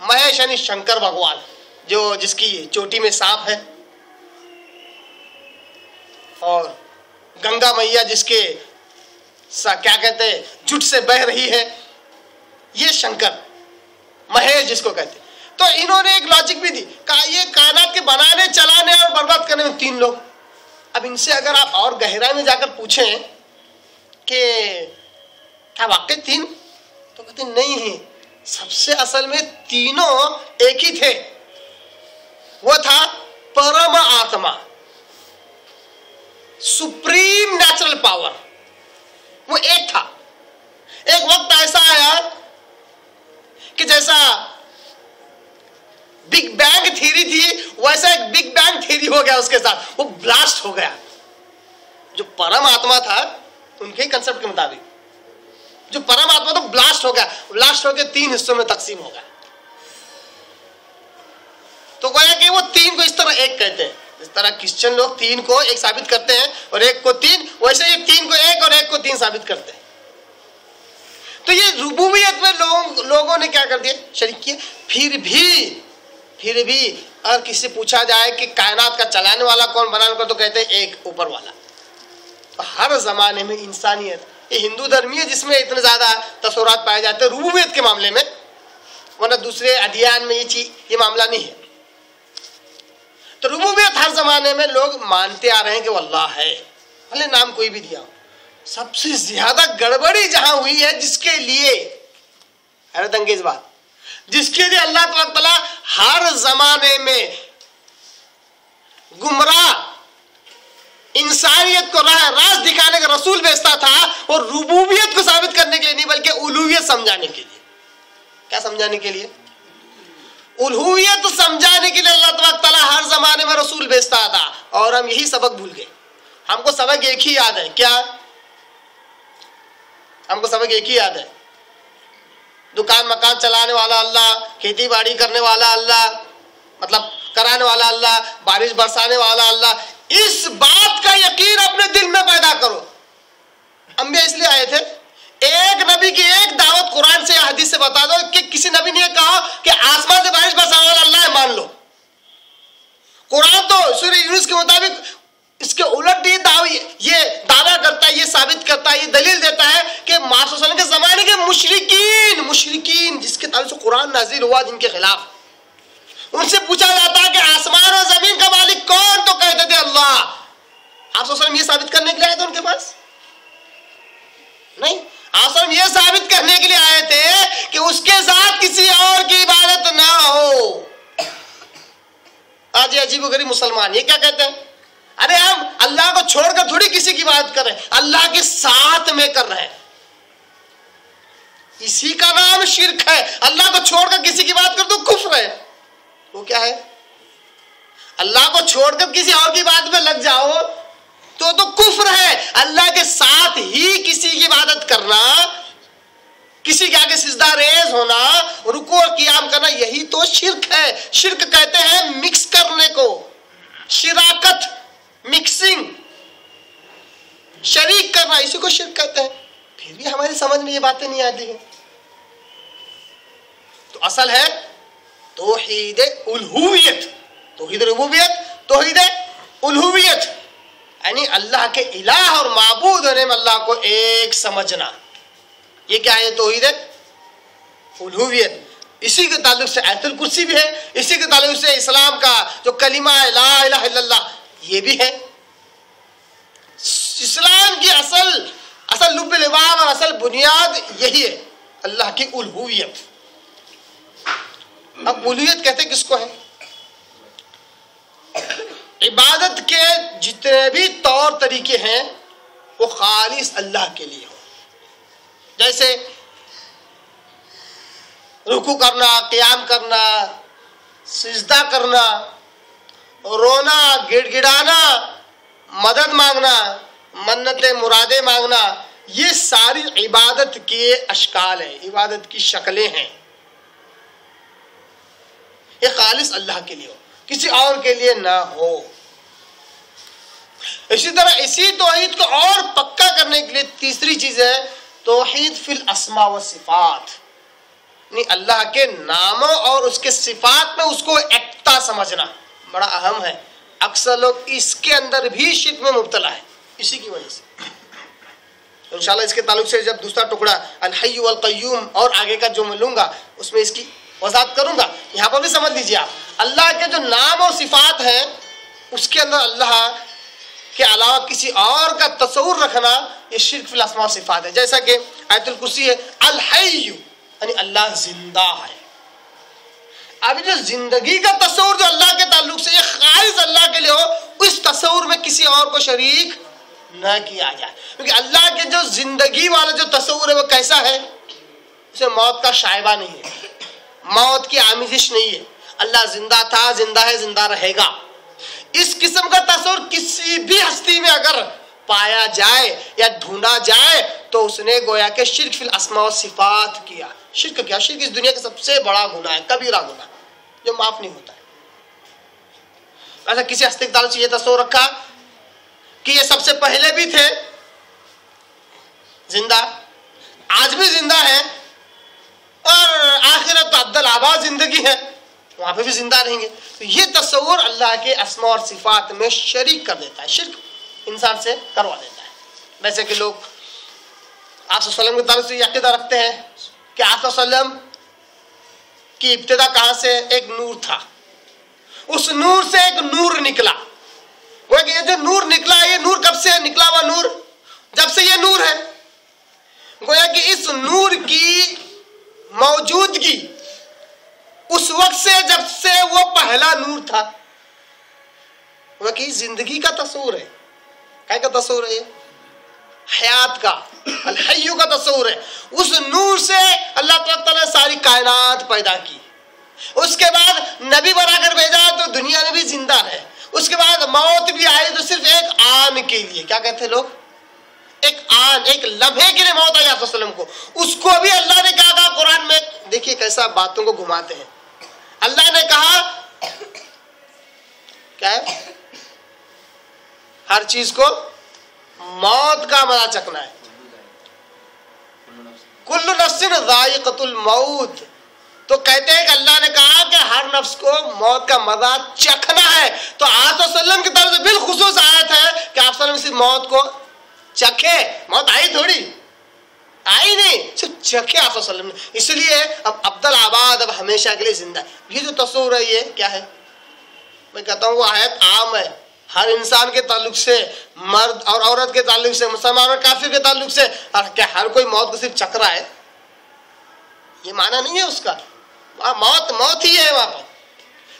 مہیش یعنی شنکر بھگوان، جو جس کی چوٹی میں سانپ ہے. اور گنگا میاں جس کے کیا کہتے ہیں جٹ سے بہ رہی ہے، یہ شنکر مہیش جس کو کہتے ہیں. تو انہوں نے ایک لاجک بھی دی. کہا یہ کائنات کے بنانے، چلانے اور برباد کرنے میں 3 لوگ. اب ان سے اگر آپ اور گہرائی میں جا کر پوچھیں کہ کیا واقعی 3؟ تو کہتے ہیں نہیں، سب سے اصل میں تینوں ایک ہی تھے. وہ تھا پرم آتما، سپریم نیچرل پاور. وہ ایک تھا. ایک وقت ایسا آیا کہ جیسا بگ بینگ تھیوری تھی ویسا ایک بگ بینگ تھیوری ہو گیا اس کے ساتھ. وہ بلاسٹ ہو گیا. جو پرم آتما تھا ان کے کنسپٹ کے مطابق جو پرم آتما تو بلاسٹ ہو گیا. بلاسٹ ہو کے 3 حصوں میں تقسیم ہو گیا. تو گویا کہ وہ 3 کو اس طرح ایک کہتے ہیں. اس طرح کرسچن لوگ 3 کو ایک ثابت کرتے ہیں اور 1 کو 3، ویسے ہی 3 کو 1 اور 1 کو 3 ثابت کرتے ہیں. تو یہ ربوبیت میں لوگوں نے کیا کر دیا؟ شریک کیا. پھر بھی اگر کسی سے پوچھا جائے کہ کائنات کا چلانے والا کون، بنانے والا، تو کہتے ہیں ایک اوپر والا. ہر زمانے میں انسانیت، یہ ہندو دھرم ہے جس میں اتنے زیادہ تصورات پائے جاتے ہیں ربوبیت کے معاملے میں، ورنہ دوسرے ادیان میں یہ معاملہ نہیں ہے. تو ربوبیت ہر زمانے میں لوگ مانتے آ رہے ہیں کہ وہ اللہ ہے، بھلے نام کوئی بھی دیا ہو. سب سے زیادہ گڑبڑی جہاں ہوئی ہے، جس کے لیے حیرت انگیز بات، جس کے لیے اللہ تبارک تعالیٰ ہر زمانے میں گمراہ انسانیت کو راہ راست دکھانے کا رسول بھیجتا تھا، اور ربوبیت کو ثابت کرنے کے لیے نہیں بلکہ الوہیت سمجھانے کے لیے. کیا سمجھانے کے لیے؟ الوہیت سمجھانے کے لیے اللہ تبارک تعالیٰ ہر زمانے میں رسول بھیجتا تھا. اور ہم یہی سبق بھول گئے. ہم کو سبق ایک ہی یاد ہے. کیا؟ ہم کو سبق ایک ہی یاد ہے، دکان مکان چلانے والا اللہ، کھیتی باڑی کرنے والا اللہ، مطلب کرانے والا اللہ، بارش برسانے والا اللہ. اس بات کا یقین اپنے دل میں پیدا کرو. انبیاء اس لیے آئے تھے. ایک نبی کی ایک دعوت قرآن سے یا حدیث سے بتا دو کہ کسی نبی نے کہا کہ آسمان سے بارش برسانے والا اللہ ہے، مان لو. قرآن تو سورہ یونس کے مطابق اس کے الٹ یہ دعویٰ کرتا ہے، یہ ثابت کرتا ہے، یہ دلیل دیتا ہے کہ محمد صلی اللہ علیہ وسلم کے زمانے کے مشرکین جس کے تعلق سے قرآن نازل ہوا جن کے خلاف، ان سے پوچھا جاتا ہے کہ آسمان اور زمین کا مالک کون، تو کہتے تھے اللہ. آپ صلی اللہ علیہ وسلم یہ ثابت کرنے کے لیے آئے تھے ان کے پاس؟ نہیں. آپ صلی اللہ علیہ وسلم یہ ثابت کرنے کے لیے آئے تھے کہ اس کے ساتھ کسی اور کی عبادت نہ ہو. آج یہ عجیب و غریب مسلمان یہ کیا کہتے ہیں؟ ارے ہم اللہ کو چھوڑ کر تھوڑی کسی کی عبادت کر رہے ہیں، اللہ کے ساتھ میں کر رہے ہیں. اسی کا نام شرک ہے. اللہ کو چھوڑ کر کسی کی عبادت کر تو کفر ہے. وہ کیا ہے؟ اللہ کو چھوڑ کر کسی اور کی عبادت میں لگ جاؤ تو کفر ہے. اللہ کے ساتھ ہی کسی کی عبادت کرنا، کسی کے آگے سجدہ ریز ہونا، رکوع اور قیام کرنا، یہی تو شرک ہے. شرک کہتے ہیں مکس کرنے کو، شراکت، مکسنگ، شریک کرنا، اسی کو شرک کہتے ہیں. پھر بھی ہماری سمجھ میں یہ باتیں نہیں آتی ہیں. تو اصل ہے توحید الوہیت، توحید ربوبیت، توحید الوہیت یعنی اللہ کے الہ اور معبود ہونے میں اللہ کو ایک سمجھنا. یہ کیا ہے؟ توحید الوہیت. اسی کے تعلق سے آیت الکرسی بھی ہے, اسی کے تعلق سے اسلام کا جو کلمہ لا الہ الا اللہ یہ بھی ہے. اسلام کی اصل لب لباب اور اصل بنیاد یہی ہے, اللہ کی الوہیت. اب الوہیت کہتے کس کو ہے؟ عبادت کے جتنے بھی طور طریقے ہیں وہ خالص اللہ کے لیے ہوں. جیسے رکوع کرنا, قیام کرنا, سجدہ کرنا, رونا, گڑ گڑانا, مدد مانگنا, منتیں مرادیں مانگنا, یہ ساری عبادت کے اشکال ہیں, عبادت کی شکلیں ہیں. یہ خالص اللہ کے لیے ہو, کسی اور کے لیے نہ ہو. اسی طرح اسی توحید کو اور پکا کرنے کے لیے تیسری چیز ہے توحید فی الاسماء و صفات. یعنی اللہ کے ناموں اور اس کے صفات میں اس کو ایکتا سمجھنا بڑا اہم ہے. اکثر لوگ اس کے اندر بھی شرک میں مبتلا ہے اسی کی وجہ سے. انشاءاللہ اس کے تعلق سے جب دوسرا ٹکڑا الحی والقیوم اور آگے کا جو میں لوں گا اس میں اس کی وضاحت کروں گا. یہاں پر بھی سمجھ لیجیے آپ, اللہ کے جو نام اور صفات ہیں اس کے اندر اللہ کے علاوہ کسی اور کا تصور رکھنا یہ شرک فی الاسماء و صفات ہے. جیسا کہ آیت الکرسی ہے الحی یعنی اللہ زندہ ہے. اب جو زندگی کا تصور جو اللہ کے تعلق سے یہ خالص اللہ کے لیے ہو, اس تصور میں کسی اور کو شریک نہ کیا جائے. کیونکہ اللہ کے جو زندگی والا جو تصور ہے وہ کیسا ہے؟ اسے موت کا شائبہ نہیں ہے, موت کی آمیزش نہیں ہے. اللہ زندہ تھا, زندہ ہے, زندہ رہے گا. اس قسم کا تصور کسی بھی ہستی میں اگر پایا جائے یا ڈھونڈا جائے تو اس نے گویا کہ شرک فی الاسماء و صفات کیا. شرک کیا؟ شرک اس دنیا کا سب سے بڑا گناہ ہے, کبیرہ گناہ جو معاف نہیں ہوتا ہے. ایسا کسی ہستی کے تعلق سے یہ تصور رکھا کہ یہ سب سے پہلے بھی تھے زندہ, آج بھی زندہ ہے, اور آخرت تو عبدالآباد زندگی ہے, وہاں پہ بھی زندہ رہیں گے. تو یہ تصور اللہ کے اسماء اور صفات میں شریک کر دیتا ہے, شرک انسان سے کروا دیتا ہے. ویسے کہ لوگ آپ صلی اللہ علیہ وسلم کے تعلق سے یہ عقیدہ رکھتے ہیں کہ آپ صلی اللہ علیہ وسلم کی ابتدا کہاں سے؟ ایک نور تھا, اس نور سے ایک نور نکلا. وہ کہ یہ جو نور نکلا, یہ نور کب سے نکلا ہوا نور؟ جب سے یہ نور ہے. گویا کہ اس نور کی موجودگی اس وقت سے جب سے وہ پہلا نور تھا. وہ کہ زندگی کا تصور ہے. کیا کا تصور ہے؟ حیات کا, الحیو کا تصور ہے. اس نور سے اللہ تعالیٰ نے ساری کائنات پیدا کی. اس کے بعد نبی بنا کر بھیجا تو دنیا میں بھی زندہ رہے. اس کے بعد موت بھی آئی تو صرف ایک آن کے لیے, کیا کہتے ہیں لوگ, ایک آن, ایک لمحے کے لیے موت آئی آپ صلی اللہ علیہ وسلم کو. اس کو بھی اللہ نے کہا قرآن میں, دیکھیے کیسا باتوں کو گھماتے ہیں. اللہ نے کہا کیا ہے؟ ہر چیز کو موت کا مزہ چکھنا ہے. کل نفس ذائقۃ الموت. تو کہتے ہیں کہ اللہ نے کہا کہ ہر نفس کو موت کا مزہ چکھنا ہے. تو آپ صلی اللہ علیہ وسلم کی طرف سے بالخصوص آیت ہے کہ آپ صلی اللہ علیہ وسلم صرف موت کو چکھے. موت آئی تھوڑی, آئی نہیں, صرف چکھے آپ صلی اللہ علیہ وسلم نے. اس لیے اب عبدالآباد اب ہمیشہ کے لیے زندہ ہے. یہ جو تصور ہے یہ کیا ہے؟ میں کہتا ہوں وہ آیت عام ہے ہر انسان کے تعلق سے, مرد اور عورت کے تعلق سے, مسلمان اور کافر کے تعلق سے. کیا ہر کوئی موت کو صرف چکھ رہا ہے؟ یہ معنی نہیں ہے اس کا. موت موت ہی ہے وہاں پر.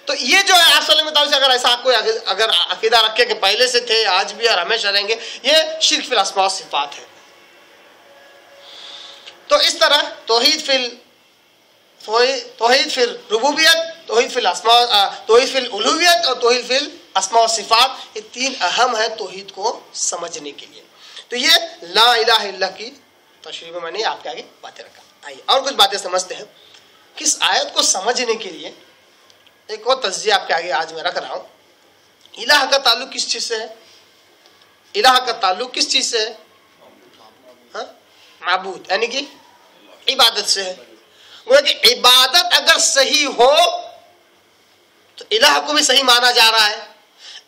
تو یہ جو ہے آپ صلی اللہ علیہ وسلم کے تعلق سے اگر ایسا کوئی اگر عقیدہ رکھے کہ پہلے سے تھے, آج بھی اور ہمیشہ رہیں گے, یہ شرک فی الاسماء و صفات ہے. تو اس طرح توحید فی الربوبیت, توحید فی الاسماء, توحید فی الالوہیت اور توحید فی الاسماء و صفات, یہ تین اہم ہیں توحید کو سمجھنے کے لیے. تو یہ لا الہ الا کی تشریح میں نے آپ کے آگے باتیں رکھا. آئیے اور کچھ باتیں سمجھتے ہیں. کس آیت کو سمجھنے کے لیے ایک اور تجزیہ آپ کے آگے آج میں رکھ رہا ہوں. الہ کا تعلق کس چیز سے ہے؟ الہ کا تعلق کس چیز سے ہے؟ معبود یعنی کہ عبادت سے ہے. وہ کہ عبادت اگر صحیح ہو تو الہ کو بھی صحیح مانا جا رہا ہے.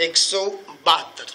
172।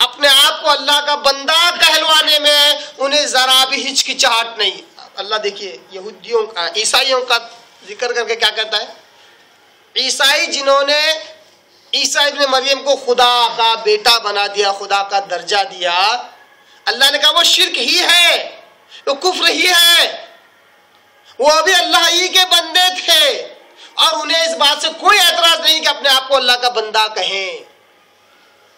اپنے آپ کو اللہ کا بندہ کہلوانے میں انہیں ذرا بھی ہچکچاہٹ نہیں. اللہ دیکھیے یہودیوں کا عیسائیوں کا ذکر کر کے کیا کہتا ہے. عیسائی جنہوں نے عیسیٰ ابن مریم کو خدا کا بیٹا بنا دیا, خدا کا درجہ دیا, اللہ نے کہا وہ شرک ہی ہے, وہ کفر ہی ہے. وہ ابھی اللہ ہی کے بندے تھے اور انہیں اس بات سے کوئی اعتراض نہیں کہ اپنے آپ کو اللہ کا بندہ کہیں.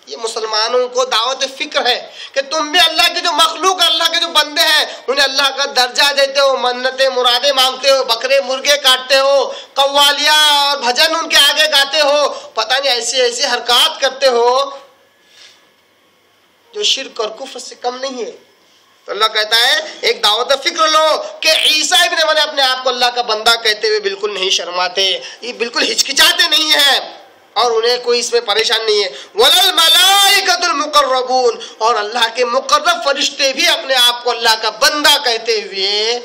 یہ مسلمانوں کو دعوت فکر ہے کہ تم بھی اللہ کے جو مخلوق, اللہ کے جو بندے ہیں, انہیں اللہ کا درجہ دیتے ہو, منتیں مرادیں مانگتے ہو, بکرے مرغے کاٹتے ہو, قوالیاں اور بھجن ان کے آگے گاتے ہو, پتہ نہیں ایسی ایسی حرکات کرتے ہو جو شرک اور کفر سے کم نہیں ہے. تو اللہ کہتا ہے ایک دعوت فکر لو کہ عیسیٰ ابن مریم اپنے آپ کو اللہ کا بندہ کہتے ہوئے بالکل نہیں شرماتے, یہ بالکل ہچکچاتے نہیں ہیں اور انہیں کوئی اس میں پریشان نہیں ہے. وَلَلْمَلَائِكَةُ الْمُقَرَّبُونَ, اور اللہ کے مقرب فرشتے بھی اپنے آپ کو اللہ کا بندہ کہتے ہوئے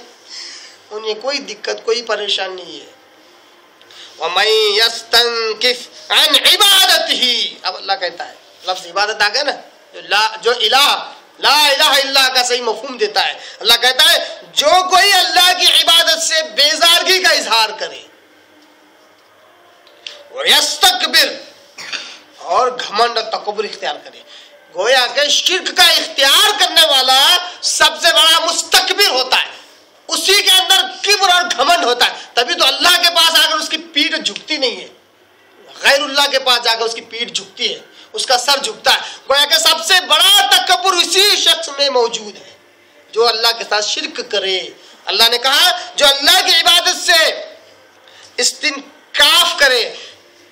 انہیں کوئی دقت کوئی پریشان نہیں ہے. وَمَن يَسْتَنكِفْ عَنْ عِبَادَتِهِ, اب اللہ کہتا ہے, لفظ عبادت آ گیا نا, جو الہ لا الہ الا کا صحیح مفہوم دیتا ہے. اللہ کہتا ہے جو کوئی اللہ کی عبادت سے بیزارگی کا اظہار کرے, وَيَسْتَكْبِرْ, اور گھمنڈ اور تکبر اختیار کرے. گویا کہ شرک کا اختیار کرنے والا سب سے بڑا مستکبر ہوتا ہے, اسی کے اندر کبر اور گھمنڈ ہوتا ہے. تبھی تو اللہ کے پاس آ کر اس کی پیٹھ جھکتی نہیں ہے, غیر اللہ کے پاس جا کر اس کی پیٹھ جھکتی ہے, اس کا سر جھکتا ہے. گویا کہ سب سے بڑا تکبر اسی شخص میں موجود ہے جو اللہ کے ساتھ شرک کرے. اللہ نے کہا جو اللہ کی عبادت سے استنکاف کرے,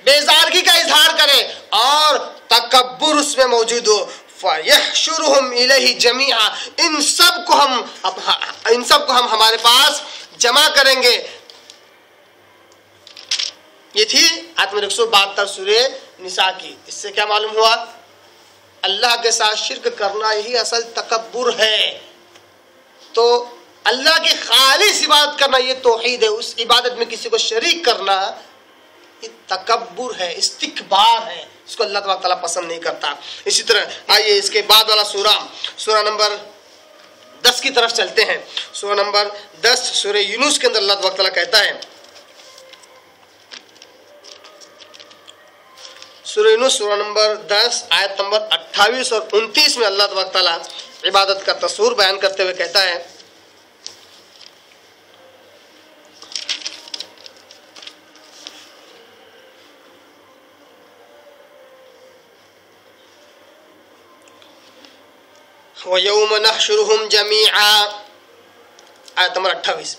بیزارگی کا اظہار کرے اور تکبر اس میں موجود ہو, فَيَحْشُرُهُمْ إِلَيْهِ جَمِيعًا, ان سب کو ہم ہمارے پاس جمع کریں گے. یہ تھی آیت نمبر 172 سورہ نساء کی. اس سے کیا معلوم ہوا؟ اللہ کے ساتھ شرک کرنا یہی اصل تکبر ہے. تو اللہ کی خالص عبادت کرنا یہ توحید ہے, اس عبادت میں کسی کو شریک کرنا یہ تکبر ہے, استکبار ہے, اس کو اللہ تبارک تعالیٰ پسند نہیں کرتا. اسی طرح آئیے اس کے بعد والا سورہ نمبر 10 کی طرف چلتے ہیں. سورہ نمبر 10 سورہ یونس کے اندر اللہ تبارک تعالیٰ کہتا ہے, سورہ یونس سورہ نمبر 10 آیت نمبر 28 اور 29 میں اللہ تبارک تعالیٰ عبادت کا تصور بیان کرتے ہوئے کہتا ہے, وَيَوْمَ نَحْشُرُهُمْ جَمِيعًا, آیت نمبر 28.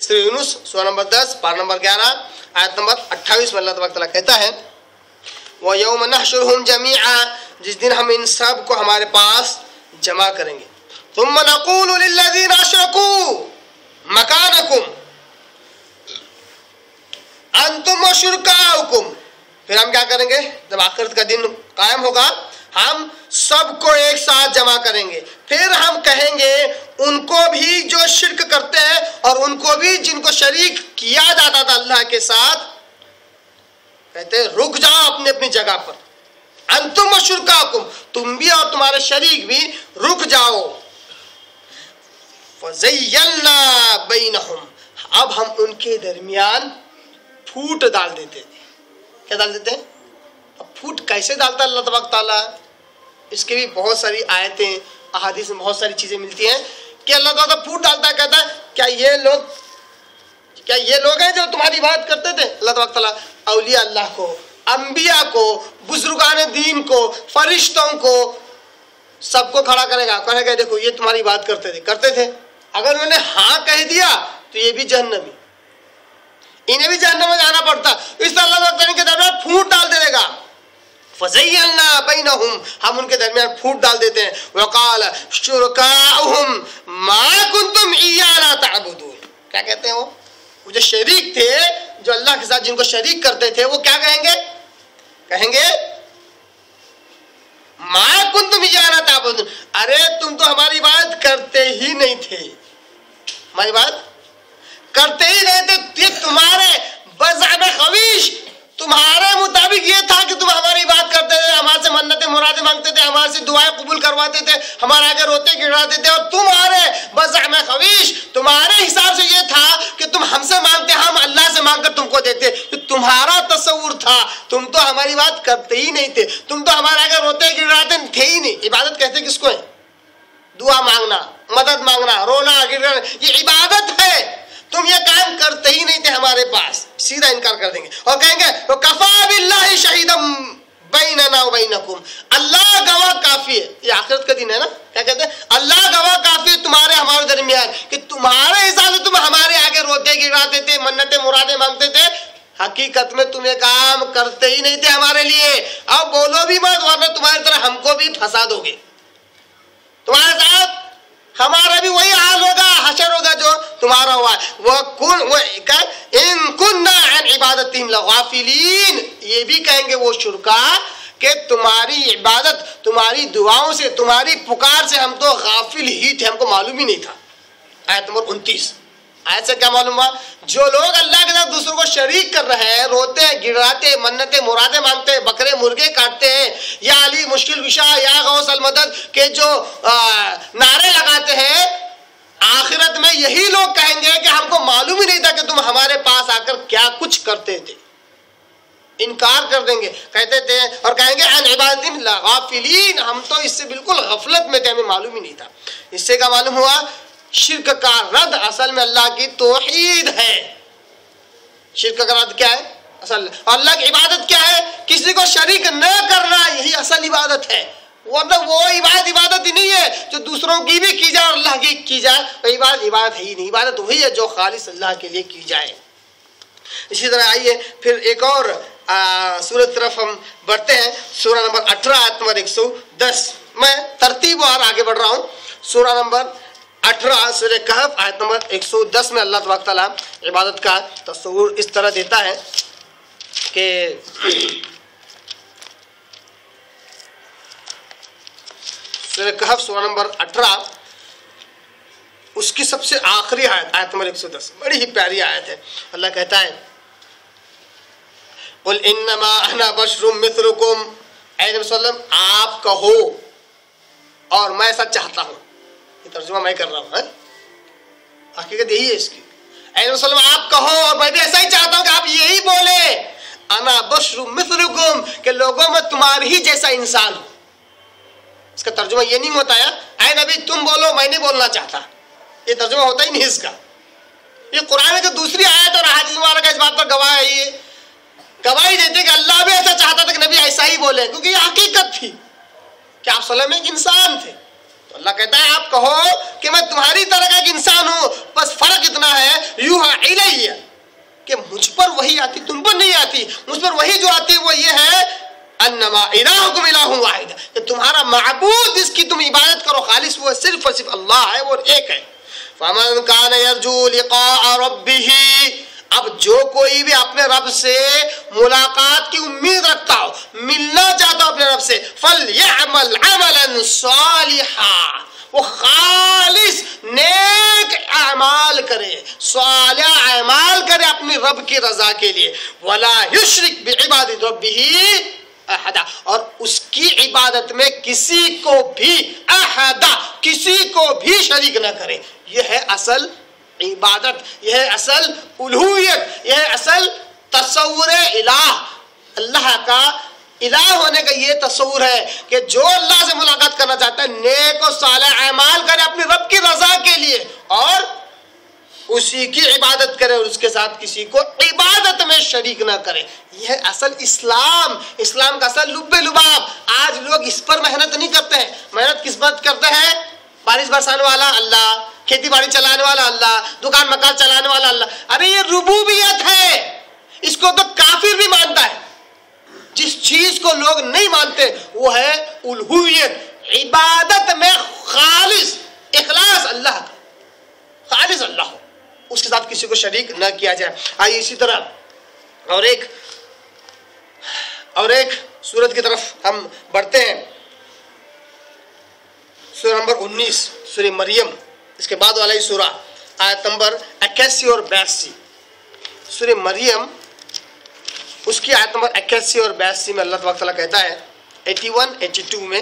سورہ یونس سورہ نمبر 10 پارہ نمبر 11 آیت نمبر 28 میں اللہ تبارک تعالیٰ کہتا ہے, وَيَوْمَ نَحْشُرُهُمْ جَمِيعًا, جس دن ہم ان سب کو ہمارے پاس جمع کریں گے. ثُمَّ نَقُولُ لِلَّذِينَ أَشْرَكُوا مَكَانَكُمْ أَنْتُمْ وَشُرَكَاؤُكُمْ, پھر ہم کیا کریں گے جب آخرت کا دن قائم ہوگا, ہم سب کو ایک ساتھ جمع کریں گے. پھر ہم کہیں گے ان کو بھی جو شرک کرتے ہیں اور ان کو بھی جن کو شریک کیا جاتا تھا اللہ کے ساتھ, کہتے ہیں رک جاؤ اپنی اپنی جگہ پر, انتم وشرکاکم, تم بھی اور تمہارے شریک بھی رک جاؤ. فَزَيَّلْنَا بَيْنَهُمْ, اب ہم ان کے درمیان پھوٹ ڈال دیتے ہیں. کیا ڈال دیتے ہیں؟ اب پھوٹ کیسے ڈالتا اللہ تبارک تعالیٰ, اس کی بھی بہت ساری آیتیں احادیث میں بہت ساری چیزیں ملتی ہیں کہ اللہ تعالیٰ پھوٹ ڈالتا ہے, کہتا ہے کیا یہ لوگ ہیں جو تمہاری بات کرتے تھے. اللہ تبارک تعالیٰ اولیاء اللہ کو, انبیاء کو, بزرگان دین کو, فرشتوں کو سب کو کھڑا کرے گا, کہے گا دیکھو یہ تمہاری بات کرتے تھے. اگر انہوں نے ہاں کہہ دیا تو یہ بھی جہنمی, انہیں بھی جہنم میں جانا پڑتا. اس طرح اللہ تعالیٰ کے درمیان پھوٹ ڈال دے گا. فَزَيَّلْنَا بَيْنَهُمْ, ہم ان کے درمیان پھوٹ ڈال دیتے ہیں. وَقَالَ شُرَكَاؤُهُمْ مَا كُنْتُمْ إِيَّانَا تَعْبُدُونَ, کیا کہتے ہیں وہ جو شریک تھے, جو اللہ کے ساتھ جن کو شریک کرتے تھے, وہ کیا کہیں گے مَا كُنْتُمْ إِيَّانَا تَعْبُدُونَ, ارے تم تو ہماری بات کرتے ہی نہیں تھے, ہماری بات کرتے ہی نہیں تھے. یہ تمہارے بزعم خویش, تمہارے مطابق یہ تھا کہ تم ہماری بات کرتے تھے, ہمارے سے منع کرواتے تھے, ہمارے آگے روتے گڑاتے تھے, اور تمہارے بزعم خویش, تمہارے حساب سے یہ تھا کہ تم ہم سے مانگتے, ہم اللہ سے مانگ کر تم کو دیتے. تمہارا تصور تھا, تم تو ہماری بات کرتے ہی نہیں تھے, تم تو ہمارے آگے روتے گڑاتے تھے ہی نہیں. عبادت کہتے کس کو ہے؟ دعا مانگنا, مدد مانگنا, رونا گڑنا, یہ عبادت ہے. تم یہ کام کرتے ہی نہیں تھے ہمارے پاس, سیدھا انکار کر دیں گے اور کہیں گے وَكَفَى بِاللَّهِ شَهِيدًا بَيْنَنَا وَبَيْنَكُمْ, اللہ گواہ کافی ہے. یہ آخرت کا دن ہے نا, کیا کہتے ہیں؟ اللہ گواہ کافی ہے تمہارے ہمارے درمیان, کہ تمہارے حساب سے تم ہمارے آگے روتے گڑاتے تھے, منتیں مرادیں مانگتے تھے, حقیقت میں تم یہ کام کرتے ہی نہیں تھے ہمارے لیے. اب بولو بھی مت, ورنہ تمہاری طرح ہم کو بھی پھنسا دو گے. تمہارے ساتھ ہمارا بھی وہی حال ہوگا, حشر ہوگا جو تمہارا ہوا ہے. ان كنا عن عبادتهم لغافلین, یہ بھی کہیں گے وہ شرکا کہ تمہاری عبادت, تمہاری دعاؤں سے, تمہاری پکار سے ہم تو غافل ہی تھے, ہم کو معلوم ہی نہیں تھا. آیت نمبر 29. آیت سے کیا معلوم ہوا؟ جو لوگ اللہ کے ساتھ دوسروں کو شریک کر رہے ہیں, روتے ہیں گڑاتے, منتیں مرادیں مانگتے ہیں, بکرے مرغے کاٹتے ہیں, یا علی مشکل کشا, یا غوث المدد کے جو نعرے لگاتے ہیں, آخرت میں یہی لوگ کہیں گے کہ ہم کو معلوم ہی نہیں تھا کہ تم ہمارے پاس آ کر کیا کچھ کرتے تھے. انکار کر دیں گے, کہتے تھے اور کہیں گے عن عبادتہم لغافلین, ہم تو اس سے بالکل غفلت میں تھے, ہمیں معلوم ہی نہیں تھا. اس سے کیا معلوم ہوا؟ شرک کا رد اصل میں اللہ کی توحید ہے. شرک کا رد کیا ہے؟ اصل اللہ کی عبادت کیا ہے؟ کسی کو شریک نہ کرنا, یہی اصل عبادت ہے. ورنہ وہ عبادت ہی نہیں ہے جو دوسروں کی بھی کی جائے اور اللہ کی کی جائے, وہ عبادت ہے ہی نہیں. عبادت وہی ہے جو خالص اللہ کے لیے کی جائے. اسی طرح آئیے پھر ایک اور سورۃ طرف ہم بڑھتے ہیں, سورہ نمبر 18 آیت نمبر 110. میں ترتیب اور آگے بڑھ رہا ہوں. سورہ نمبر 18 سورہ کہف آیت نمبر 110 میں اللہ تبارک تعالیٰ عبادت کا تصور اس طرح دیتا ہے کہ سورہ کہف سورہ نمبر 18 اس کی سب سے آخری آیت, آیت نمبر 110, بڑی ہی پیاری آیت ہے. اللہ کہتا ہے قل انما انا بشر مثلکم, اے نبی صلی اللہ علیہ وسلم آپ کہو اور میں ایسا چاہتا ہوں. یہ ترجمہ میں کر رہا ہوں, حقیقت یہی ہے اس کی. اے نبی صلی اللہ علیہ وسلم آپ کہو اور میں بھی ایسا ہی چاہتا ہوں کہ آپ یہی بولے, انا بشر مثلکم, کہ لوگوں میں تمہاری ہی جیسا انسان ہوں. اس کا ترجمہ یہ نہیں ہوتا ہے اے نبی تم بولو میں نہیں بولنا چاہتا, یہ ترجمہ ہوتا ہی نہیں اس کا. یہ قرآن کی دوسری آیت اور احادیث مبارکہ اس بات پر گواہ ہے, یہ گواہی دیتے کہ اللہ بھی ایسا چاہتا تھا کہ نبی ایسا ہی بولے, کیونکہ یہ حقیقت تھی کہ آپ صلی اللہ علیہ وسلم ایک انسان تھے. تو اللہ کہتا ہے آپ کہو کہ میں تمہاری طرح کا ایک انسان ہوں, بس فرق اتنا ہے یوحا الیہ, کہ مجھ پر وہی آتی تم پر نہیں آتی. مجھ پر وہی جو آتی ہے وہ یہ ہے انما الہکم الہ واحد, کہ تمہارا معبود جس کی تم عبادت کرو خالص وہ صرف اور صرف اللہ ہے, وہ ایک ہے. فمن کان یرجو لقاء ربہ, اب جو کوئی بھی اپنے رب سے ملاقات کی امید رکھتا ہو, ملنا چاہتا ہو اپنے رب سے, فلیعمل عملا صالحا, وہ خالص نیک اعمال کرے, صالح اعمال کرے اپنی رب کی رضا کے لیے. ولا یشرک بعبادۃ ربہ احدا, اور اس کی عبادت میں کسی کو بھی احدا, کسی کو بھی شریک نہ کرے. یہ ہے اصل عبادت, یہ ہے اصل الوہیت, یہ ہے اصل تصور الہ. اللہ کا الہ ہونے کا یہ تصور ہے کہ جو اللہ سے ملاقات کرنا چاہتا ہے نیک و صالح اعمال کرے اپنی رب کی رضا کے لیے, اور اسی کی عبادت کرے, اور اس کے ساتھ کسی کو عبادت میں شریک نہ کرے. یہ ہے اصل اسلام, اسلام کا اصل لب لباب. آج لوگ اس پر محنت نہیں کرتے ہیں. محنت کس بات کرتے ہیں؟ بارش برسانے والا اللہ, کھیتی باڑی چلانے والا اللہ, دکان مکان چلانے والا اللہ. ارے یہ ربوبیت ہے, اس کو تو کافر بھی مانتا ہے. جس چیز کو لوگ نہیں مانتے وہ ہے الوہیت. عبادت میں خالص اخلاص اللہ کا, خالص اللہ ہو, اس کے ساتھ کسی کو شریک نہ کیا جائے. آئیے اسی طرح اور ایک سورت کی طرف ہم بڑھتے ہیں. سورہ نمبر 19 سورہ مریم, اس کے بعد والا ہی سورہ, آیت نمبر 81 اور 82. سورہ مریم اس کی آیت نمبر 81 اور 82 میں اللہ تبارک تعالیٰ کہتا ہے, 81 82 میں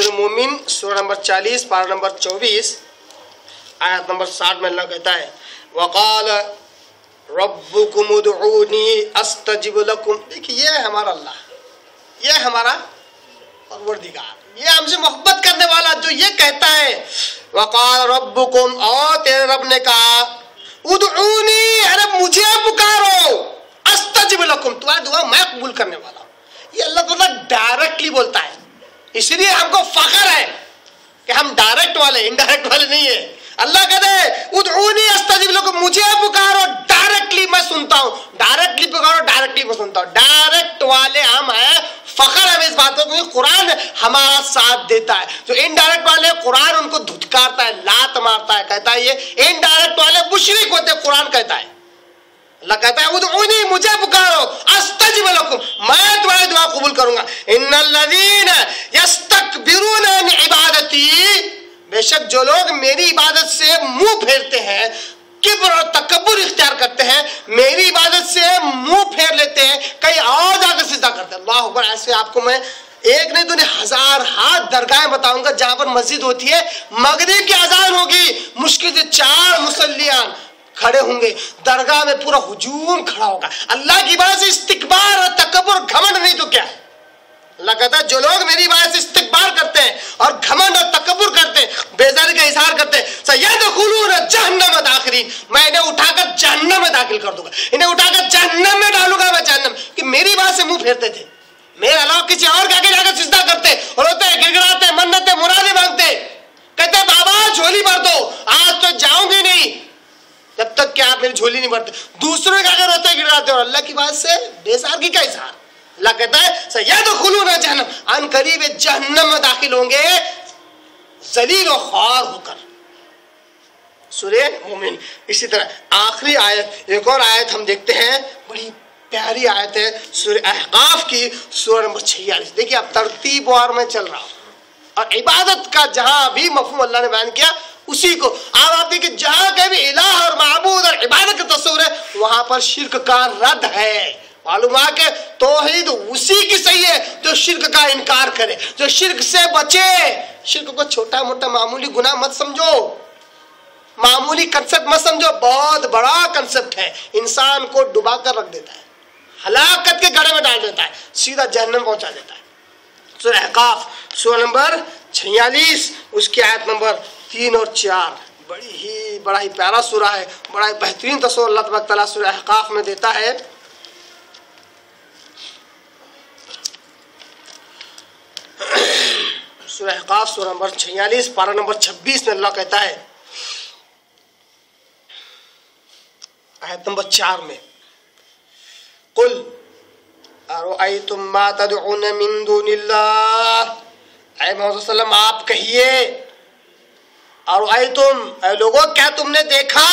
سورہ مومن سورہ نمبر 40 پارہ نمبر 24 آیت نمبر 60 میں اللہ کہتا ہے وقال ربکم ادعونی استجب لکم. دیکھیے یہ ہے ہمارا اللہ, یہ ہمارا پروردگار, یہ ہم سے محبت کرنے والا جو یہ کہتا ہے وقال ربکم, اور تیرے رب نے کہا ادعونی, ارے مجھے پکارو, استجب لکم, تمہاری دعا میں قبول کرنے والا ہوں. یہ اللہ تعالیٰ ڈائریکٹلی بولتا ہے, اس لیے ہم کو فخر ہے کہ ہم ڈائریکٹ والے انڈائریکٹ والے نہیں ہیں. اللہ کہتے ہیں ادعونی استجب لکم, مجھے پکارو ڈائریکٹلی میں سنتا ہوں, ڈائریکٹلی پکارو ڈائریکٹلی میں سنتا ہوں. ڈائریکٹ والے ہم ہیں, فخر ہے اس بات کو, قرآن ہمارا ساتھ دیتا ہے. جو انڈائریکٹ والے قرآن ان کو دھتکارتا ہے, لات مارتا ہے, کہتا ہے یہ انڈائریکٹ والے مشرک ہوتے ہیں. قرآن کہتا ہے, اللہ کہتا ہے ادعونی, مجھے پکارو, استجب لکم, میں تمہاری دعا قبول کروں گا. ان الذین یستکبرون عن عبادتی, بے شک جو لوگ میری عبادت سے منہ پھیرتے ہیں, کبر اور تکبر اختیار کرتے ہیں, میری عبادت سے منہ پھیر لیتے ہیں, کہیں اور جا کر سجدہ کرتے ہیں. اللہ اکبر. ایسے آپ کو میں ایک نہیں دو ہزار ہاتھ درگاہیں بتاؤں گا جہاں پر مسجد ہوتی ہے, مغرب کی اذان ہوگی, مشکل سے 4 مصلیان کھڑے ہوں گے, درگاہ میں پورا ہجوم کھڑا ہوگا. اللہ کی عبادت سے استکبار اور تکبر گھمنڈ نہیں تو کیا ہے. اللہ کہتا ہے جو لوگ میری عبادت سے استکبار کرتے ہیں اور گھمنڈ اور تکبر کرتے ہیں, بیزاری کا اظہار کرتے ہیں, سیدخلون جہنم داخرین, میں انہیں اٹھا کر جہنم میں داخل کر دوں گا, انہیں اٹھا کر جہنم میں ڈالوں گا. میں جہنم, کہ میری بات سے منہ پھیرتے تھے, میرے علاوہ کسی اور کے آگے جا کر سجدہ کرتے, روتے, گڑگڑاتے, منتیں مرادیں مانگتے, کہتے بابا جھولی بھر دو, آج تو جاؤں گی نہیں جب تک کہ آپ میری جھولی نہیں بھرتے. دوسروں کے آگے روتے گڑگڑاتے, اور اللہ کی بات سے بیزارگی کا اظہار. اللہ کہتا ہے سیدخلون جہنم, ان قریب جہنم میں داخل ہوں گے ذلیل و خوار ہو کر. سورہ مومن. اسی طرح آخری آیت, ایک اور آیت ہم دیکھتے ہیں, بڑی پیاری آیت ہے سورہ احقاف کی سورہ نمبر 46. دیکھیے اب ترتیب وار میں چل رہا ہوں, اور عبادت کا جہاں بھی مفہوم اللہ نے بیان کیا اسی کو آپ دیکھیں, جہاں کہ بھی الہ اور معبود اور عبادت کا تصور ہے وہاں پر شرک کا رد ہے. معلوم ہے کہ توحید اسی کی صحیح ہے جو شرک کا انکار کرے, جو شرک سے بچے. شرک کو چھوٹا موٹا معمولی گناہ مت سمجھو, معمولی کنسپٹ مت سمجھو, بہت بڑا کنسپٹ ہے, انسان کو ڈبا کر رکھ دیتا ہے, ہلاکت کے گڑھے میں ڈال دیتا ہے, سیدھا جہنم پہنچا دیتا ہے. سورہ احقاف سورہ نمبر 46 اس کی آیت نمبر 3 اور 4, بڑا ہی پیارا سورہ ہے, بڑا ہی بہترین تصور اللہ تبارک تعالیٰ سورہ احقاف میں دیتا ہے. سورہ احقاف سورہ نمبر 46 پارہ نمبر 26 میں اللہ کہتا ہے آیت نمبر 4 میں, قل ارأیتم ما تدعون من دون اللہ, اے محمد صلی اللہ علیہ وسلم آپ کہیے, ارأیتم, اے لوگوں کیا تم نے دیکھا,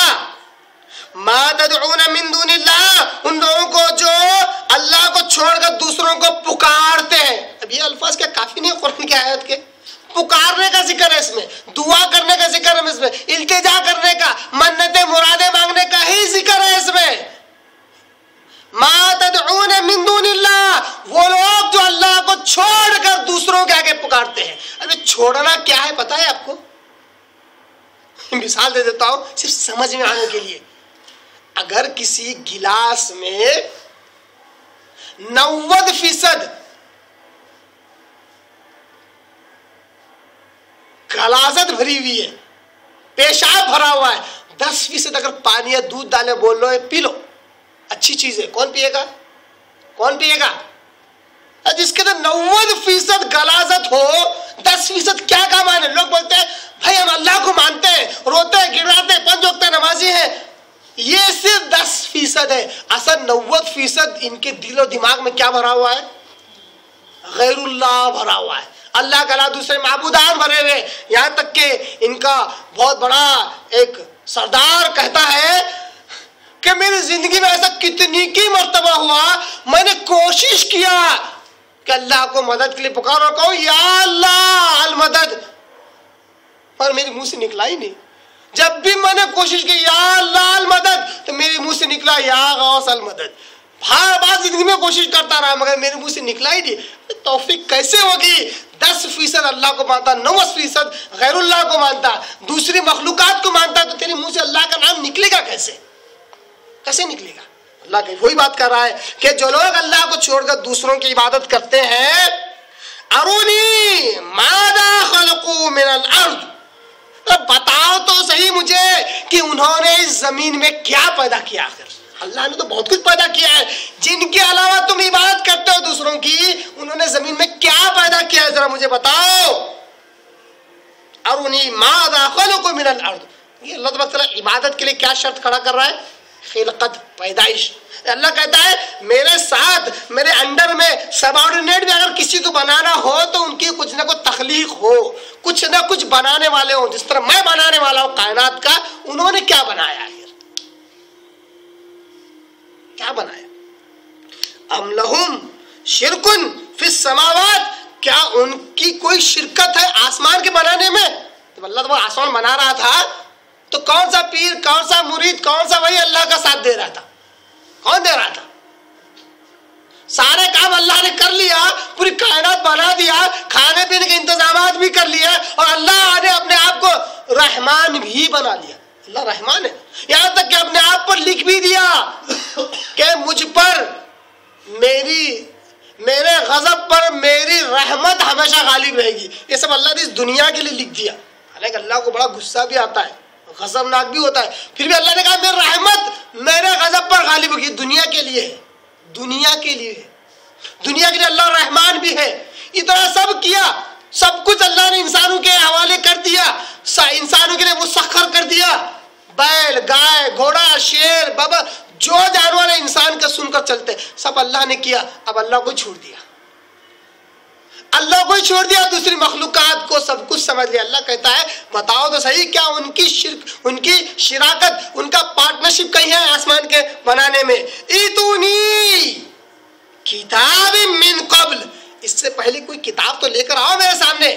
ما تدعون من دون اللہ, ان لوگوں کو جو اللہ کو چھوڑ کر دوسروں کو پکارتے ہیں. اب یہ الفاظ کیا کافی نہیں قرآن کی آیت کے, پکارنے کا ذکر ہے اس میں, دعا کرنے کا ذکر ہے اس میں, التجا کرنے کا, منتیں مرادیں مانگنے کا ہی ذکر ہے اس میں. ما تدعون من دون اللہ, وہ لوگ جو اللہ کو چھوڑ کر دوسروں کے آگے پکارتے ہیں. ابھی چھوڑنا کیا ہے پتا ہے آپ کو, مثال دے دیتا ہوں صرف سمجھ میں آنے کے لیے. اگر کسی گلاس میں 90% غلاظت بھری ہوئی ہے, پیشاب بھرا ہوا ہے, 10% اگر پانی یا دودھ ڈالے بول لو پی لو, اچھی چیز ہے, کون پیے گا, کون پیے گا؟ جس کے اندر 90% غلاظت ہو, 10% کیا کام آنے. لوگ بولتے ہیں بھائی ہم اللہ کو مانتے ہیں, روتے ہیں, گڑاتے ہیں, 5 وقت نمازی ہیں, یہ صرف 10% ہے. اصل 90% ان کے دل و دماغ میں کیا بھرا ہوا ہے, غیر اللہ بھرا ہوا ہے, اللہ کے علاوہ دوسرے معبودان بھرے ہوئے. یہاں تک کہ ان کا بہت بڑا ایک سردار کہتا ہے کہ میری زندگی میں ایسا کتنی کی مرتبہ ہوا, میں نے کوشش کیا کہ اللہ کو مدد کے لیے پکارو, کہو یا اللہ المدد, پر میرے منہ سے نکلا ہی نہیں. جب بھی میں نے کوشش کی یا اللہ المدد, تو میرے منہ سے نکلا یا غوث المدد. ہر بار زندگی میں کوشش کرتا رہا مگر میرے منہ سے نکلا ہی نہیں. توفیق کیسے ہوگی؟ 10% اللہ کو مانتا، 9% غیر اللہ کو مانتا، دوسری مخلوقات کو مانتا، تو تیرے منہ سے اللہ کا نام نکلے گا کیسے؟ کیسے نکلے گا؟ اللہ کی وہی بات کر رہا ہے کہ جو لوگ اللہ کو چھوڑ کر دوسروں کی عبادت کرتے ہیں، ارونی ماذا خلقوا من الارض، بتاؤ تو صحیح مجھے کہ انہوں نے اس زمین میں کیا پیدا کیا۔ آخر اللہ نے تو بہت کچھ پیدا کیا ہے، جن کے علاوہ تم عبادت کرتے ہو دوسروں کی، انہوں نے زمین میں کیا پیدا کیا ہے ذرا مجھے بتاؤ۔ ارونی ماذا خلقوا من الارض، یہ اللہ تبارک تعالیٰ عبادت کے لیے کیا شرط کھڑا کر رہا ہے؟ خلقت، پیدائش۔ اللہ کہتا ہے میرے ساتھ، میرے انڈر میں سبارڈینیٹ بھی اگر کسی کو بنانا ہو تو ان کی کچھ نہ کچھ تخلیق ہو، کچھ نہ کچھ بنانے والے ہوں، جس طرح میں بنانے والا ہوں کائنات کا، انہوں نے کیا بنایا ہے؟ کیا بنایا؟ ام لہم شرکن فی السماوات، کیا ان کی کوئی شرکت ہے آسمان کے بنانے میں؟ جب اللہ تعالیٰ آسمان بنا رہا تھا تو کون سا پیر، کون سا مرید، کون سا وہی اللہ کا ساتھ دے رہا تھا؟ کون دے رہا تھا؟ سارے کام اللہ نے کر لیا، پوری کائنات بنا دیا، کھانے پینے کے انتظامات بھی کر لیا، اور اللہ نے اپنے آپ کو رحمان بھی بنا لیا۔ اللہ رحمان ہے، یہاں تک کہ اپنے آپ پر لکھ بھی دیا کہ مجھ پر میرے غضب پر میری رحمت ہمیشہ غالب رہے گی۔ یہ سب اللہ نے اس دنیا کے لیے لکھ دیا، حالانکہ اللہ کو بڑا غصہ بھی آتا ہے، غضبناک بھی ہوتا ہے، پھر بھی اللہ نے کہا میری رحمت میرے غضب پر غالب ہوگی۔ دنیا کے لیے ہے، دنیا کے لیے ہے، دنیا کے لیے اللہ رحمان بھی ہے۔ اتنا سب کیا، سب کچھ اللہ نے انسانوں کے حوالے کر دیا، انسانوں کے لیے مسخر کر دیا، بیل، گائے، گھوڑا، شیر، بابا، جو جانور انسان کا سن کر چلتے سب اللہ نے کیا۔ اب اللہ کو چھوڑ دیا، اللہ کو چھوڑ دیا، دوسری مخلوقات کو سب کچھ سمجھ لیا۔ اللہ کہتا ہے بتاؤ تو صحیح، کیا ان کی شراکت، ان کا پارٹنرشپ کہیں ہے آسمان کے بنانے میں؟ ایتونی کتاب من قبل، اس سے پہلے کوئی کتاب تو لے کر آؤ میرے سامنے،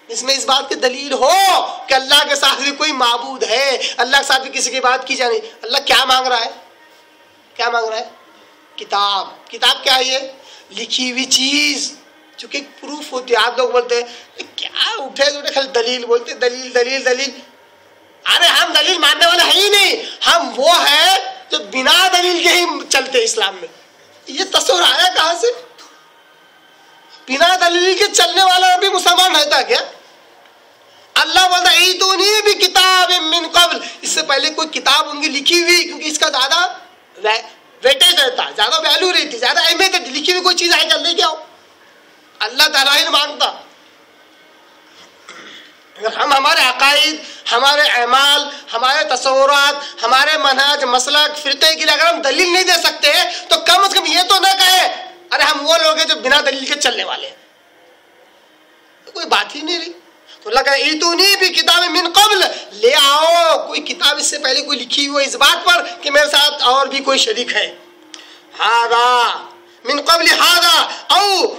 اس میں اس بات کی دلیل ہو کہ اللہ کے ساتھ بھی کوئی معبود ہے، اللہ کے ساتھ بھی کسی کی بات کی جانی۔ اللہ کیا مانگ رہا ہے؟ کیا مانگ رہا ہے؟ کتاب۔ کتاب کیا ہے؟ یہ لکھی ہوئی چیز جو کہ پروف ہوتی ہے۔ آپ لوگ بولتے ہیں کیا اٹھے خالی دلیل بولتے، دلیل دلیل دلیل۔ ارے ہم دلیل ماننے والے ہیں ہی نہیں، ہم وہ ہیں جو بنا دلیل کے ہی چلتے اسلام میں۔ یہ تصور آیا کہاں سے؟ بنا دلیل کے چلنے والا بھی مسلمان رہتا کیا؟ اللہ بولتا ایتونی بھی کتاب من قبل، اس سے پہلے کوئی کتاب ان کی لکھی ہوئی، کیونکہ اس کا زیادہ ویٹیج رہتا، زیادہ ویلو رہتی، زیادہ اہمیت رہتی۔ لکھی ہوئی کوئی چیز آئے کر لے کے آؤ، اللہ تعالیٰ ہی مانگتا۔ اگر ہم ہمارے عقائد، ہمارے اعمال، ہمارے تصورات، ہمارے منہج، مسلک، فرقے کے لیے اگر ہم دلیل نہیں دے سکتے تو کم از کم یہ تو نہ کہے ارے ہم وہ لوگ ہیں جو بنا دلیل کے چلنے والے ہیں، تو کوئی بات ہی نہیں رہی۔ تو اللہ کہا ایتونی بھی کتاب من قبل، لے آؤ کوئی کتاب اس سے پہلے کوئی لکھی ہوئی اس بات پر کہ میرے ساتھ اور بھی کوئی شریک ہے۔ ہاذا من قبل ہاذا او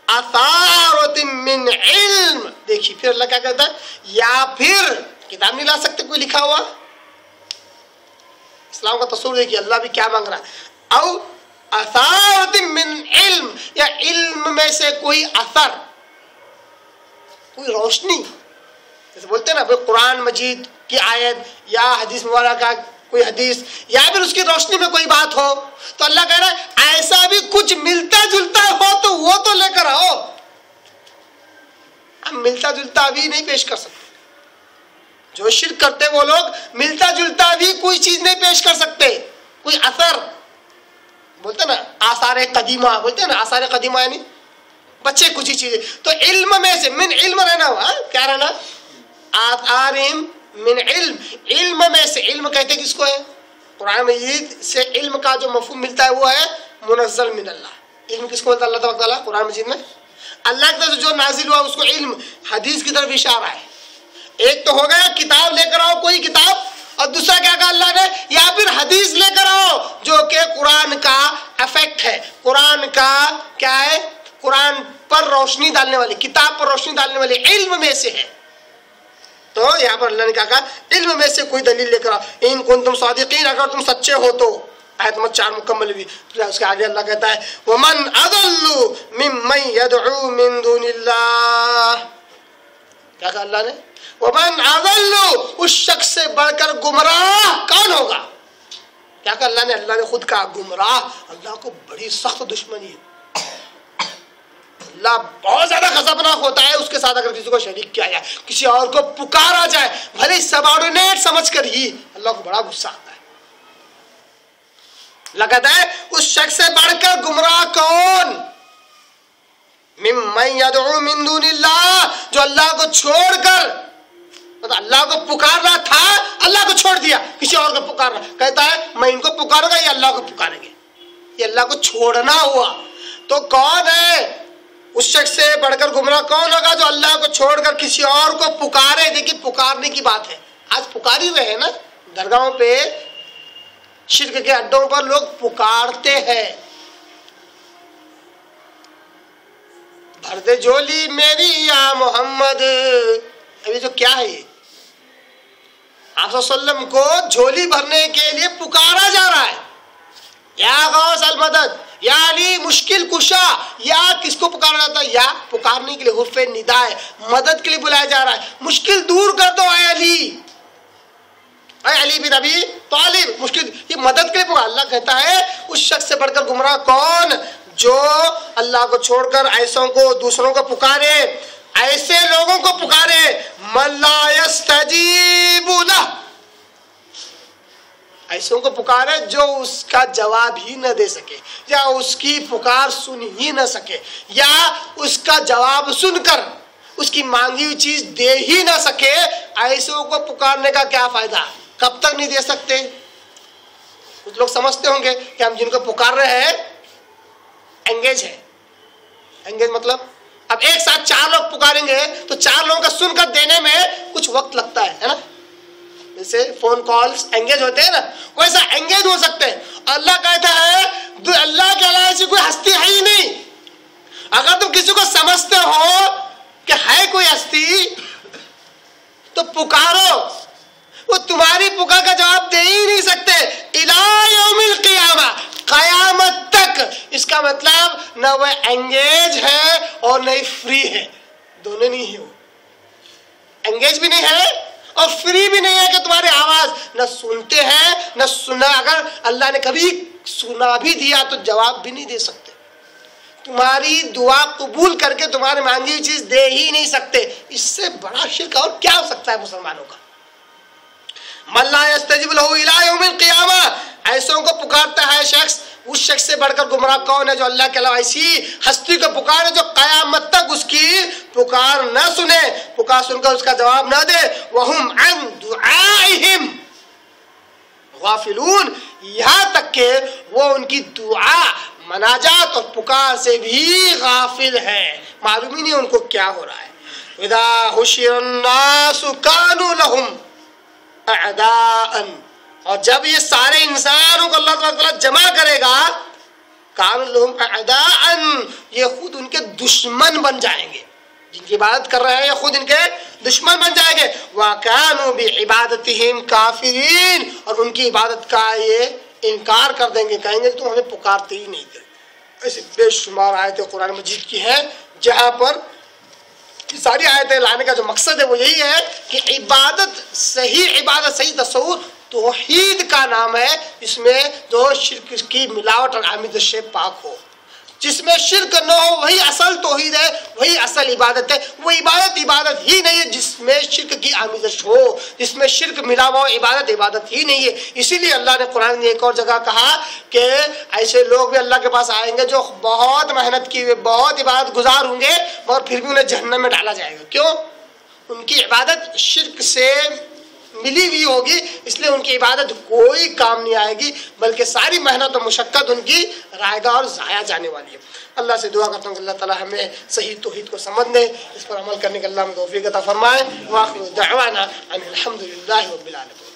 اثارۃ من علم، دیکھیے پھر اللہ کیا کہتا ہے، یا پھر کتاب نہیں لا سکتے کوئی لکھا ہوا۔ اسلام کا تصور دیکھیے، اللہ بھی کیا مانگ رہا ہے، او اثارۃ من علم، یا علم میں سے کوئی اثر، کوئی روشنی، جیسے بولتے ہیں نا قرآن مجید کی آیت یا حدیث مبارکہ کا کوئی حدیث، یا پھر اس کی روشنی میں کوئی بات ہو، تو اللہ کہہ رہا ہے ایسا بھی کچھ ملتا جلتا ہو تو وہ تو لے کر آؤ۔ ہم ملتا جلتا بھی نہیں پیش کر سکتے، جو شرک کرتے وہ لوگ ملتا جلتا بھی کوئی چیز نہیں پیش کر سکتے، کوئی اثر، بولتے نا آثار قدیمہ، بولتے نا آثار قدیمہ یعنی بچے کچھ ہی چیزیں۔ تو علم میں سے، من علم رہنا ہوا، کیا رہنا، آثارہم من علم، علم میں سے، علم کہتے کس کو ہے؟ قرآن مجید سے علم کا جو مفہوم ملتا ہے وہ ہے منزل من اللہ۔ علم کس کو ملتا ہے؟ اللہ تبارک تعالیٰ قرآن مجید میں اللہ کی طرف سے جو نازل ہوا اس کو علم، حدیث کی طرف اشارہ ہے۔ ایک تو ہو گیا کتاب لے کر آؤ کوئی کتاب، اور دوسرا کیا کہا اللہ نے، یا پھر حدیث لے کر آؤ جو کہ قرآن کا افیکٹ ہے، قرآن کا کیا ہے، قرآن پر روشنی ڈالنے والی، کتاب پر روشنی ڈالنے والی، علم میں سے ہے۔ تو یہاں پر اللہ نے کہا علم میں سے کوئی دلیل لے کر آؤ، ان کنتم صادقین، اگر تم سچے ہو تو، آیت نمبر 4 مکمل ہوئی. پھر اس کے آگے اللہ کہتا ہے وَمَنْ أَضَلُّ مِمَّنْ يَدْعُو مِن دُونِ اللَّهِ. کیا کہا اللہ نے؟ وَمَنْ أَضَلُّ، اس شخص سے بڑھ کر گمراہ کون ہوگا؟ کیا کہا اللہ نے؟ اللہ نے خود کہا گمراہ اللہ کو بڑی سخت دشمنی ہے. اللہ بہت زیادہ غضبناک ہوتا ہے اس کے ساتھ اگر کسی کو شریک کیا جائے، کسی اور کو پکارا جائے، بھلے سبارڈینیٹ سمجھ کر ہی اللہ کو بڑا غصہ آتا ہے. اللہ کہتا ہے اس شخص سے بڑھ کر گمراہ کون؟ ممن یدعو من دون اللہ، جو اللہ کو چھوڑ کر، اللہ کو پکار رہا تھا اللہ کو چھوڑ دیا، کسی اور کو پکار رہا، کہتا ہے میں ان کو پکاروں گا یہ اللہ کو پکاریں گے. یہ اللہ کو چھوڑنا ہوا. تو کون ہے اس شخص سے بڑھ کر گمراہ کون ہوگا جو اللہ کو چھوڑ کر کسی اور کو پکارے؟ دیکھیے پکارنے کی بات ہے، آج پکار ہی رہے نا، درگاہوں پہ شرک کے اڈوں پر لوگ پکارتے ہیں. بھر دے جھولی میری یا محمد. ابھی تو کیا ہے یہ؟ آپ صلی اللہ علیہ وسلم کو جھولی بھرنے کے لیے پکارا جا رہا ہے. یا غوث المدد، یا علی مشکل کشا، یا کس کو پکارا جاتا ہے؟ یا پکارنے کے لیے حرف ندا ہے، مدد کے لیے بلایا جا رہا ہے. مشکل دور کر دو اے علی، اے علی بن ابی طالب، مشکل، یہ مدد کے لیے پکار. اللہ کہتا ہے اس شخص سے بڑھ کر گمراہ کون جو اللہ کو چھوڑ کر ایسوں کو، دوسروں کو پکارے، ایسے لوگوں کو پکارے. من لا یستجیب لہ، ایسوں کو پکارے جو اس کا جواب ہی نہ دے سکے، یا اس کی پکار سن ہی نہ سکے، یا اس کا جواب سن کر اس کی مانگی ہوئی چیز دے ہی نہ سکے. ایسوں کو پکارنے کا کیا فائدہ؟ کب تک نہیں دے سکتے؟ کچھ لوگ سمجھتے ہوں گے کہ ہم جن کو پکار رہے ہیں انگیج ہے. انگیج مطلب اب ایک ساتھ 4 لوگ پکاریں گے تو 4 لوگوں کا سن کر دینے میں کچھ وقت لگتا ہے نا، جیسے فون کالز انگیج ہوتے ہیں نا، ویسا انگیج ہو سکتے ہیں. اللہ کہتا ہے اللہ کے علاوہ ایسی کوئی ہستی ہے ہی نہیں. اگر تم کسی کو سمجھتے ہو کہ ہے کوئی ہستی تو پکارو، وہ تمہاری پکار کا جواب دے ہی نہیں سکتے. الی یوم القیامہ، قیامت تک. اس کا مطلب نہ وہ انگیج ہے اور نہ ہی فری ہے، دونوں نہیں ہے. وہ انگیج بھی نہیں ہے اور فری بھی نہیں ہے کہ تمہاری آواز نہ سنتے ہیں نہ سنا. اگر اللہ نے کبھی سنا بھی دیا تو جواب بھی نہیں دے سکتے. تمہاری دعا قبول کر کے تمہاری مانگی ہوئی چیز دے ہی نہیں سکتے. اس سے بڑا شرک اور کیا ہو سکتا ہے مسلمانوں کا؟ من لا یستجیب لہ الی یوم القیامہ، ایسوں کو پکارتا ہے شخص. اس شخص سے بڑھ کر گمراہ کون ہے جو اللہ کے علاوہ ایسی ہستی کو پکارے جو قیامت تک اس کی پکار نہ سنے، پکار سن کر اس کا جواب نہ دے. وہم عن دعائہم غافلون، یہاں تک کہ وہ ان کی دعا، مناجات اور پکار سے بھی غافل ہے، معلوم ہی نہیں ان کو کیا ہو رہا ہے. اذا حشر الناس كانوا لهم اعداء، اور جب یہ سارے انسانوں کو اللہ تعالیٰ جمع کرے گا، كانوا لهم اعداء، یہ خود ان کے دشمن بن جائیں گے. جن کی عبادت کر رہے ہیں یہ خود ان کے دشمن بن جائیں گے. وَكَانُوا بِعِبَادَتِهِمْ كَافِرِينَ، اور ان کی عبادت کا یہ انکار کر دیں گے، کہیں گے تم ہمیں پکارتے ہی نہیں تھے. ایسے بے شمار آیتیں قرآن مجید کی ہیں جہاں پر ساری آیتیں لانے کا جو مقصد ہے وہ یہی ہے کہ عبادت، صحیح تصور توحید کا نام ہے، جس میں جو شرک کی ملاوٹ اور آمیزش سے پاک ہو. جس میں شرک نہ ہو وہی اصل توحید ہے، وہی اصل عبادت ہے. وہ عبادت ہی نہیں ہے جس میں شرک کی آمیزش ہو. جس میں شرک ملا ہوا عبادت ہی نہیں ہے. اسی لیے اللہ نے قرآن میں ایک اور جگہ کہا کہ ایسے لوگ بھی اللہ کے پاس آئیں گے جو بہت محنت کی ہوئے، بہت عبادت گزار ہوں گے، اور پھر بھی انہیں جہنم میں ڈالا جائے گا. کیوں؟ ان کی عبادت شرک سے ملی ہوئی ہوگی، اس لیے ان کی عبادت کوئی کام نہیں آئے گی، بلکہ ساری محنت و مشقت ان کی رائے گاہ اور ضائع جانے والی ہے. اللہ سے دعا کرتا ہوں کہ اللہ تعالیٰ ہمیں صحیح توحید کو سمجھنے، اس پر عمل کرنے کا اللہ ہمیں توفیق عطا فرمائے. وآخر دعوانا ان الحمد للہ رب العالمین.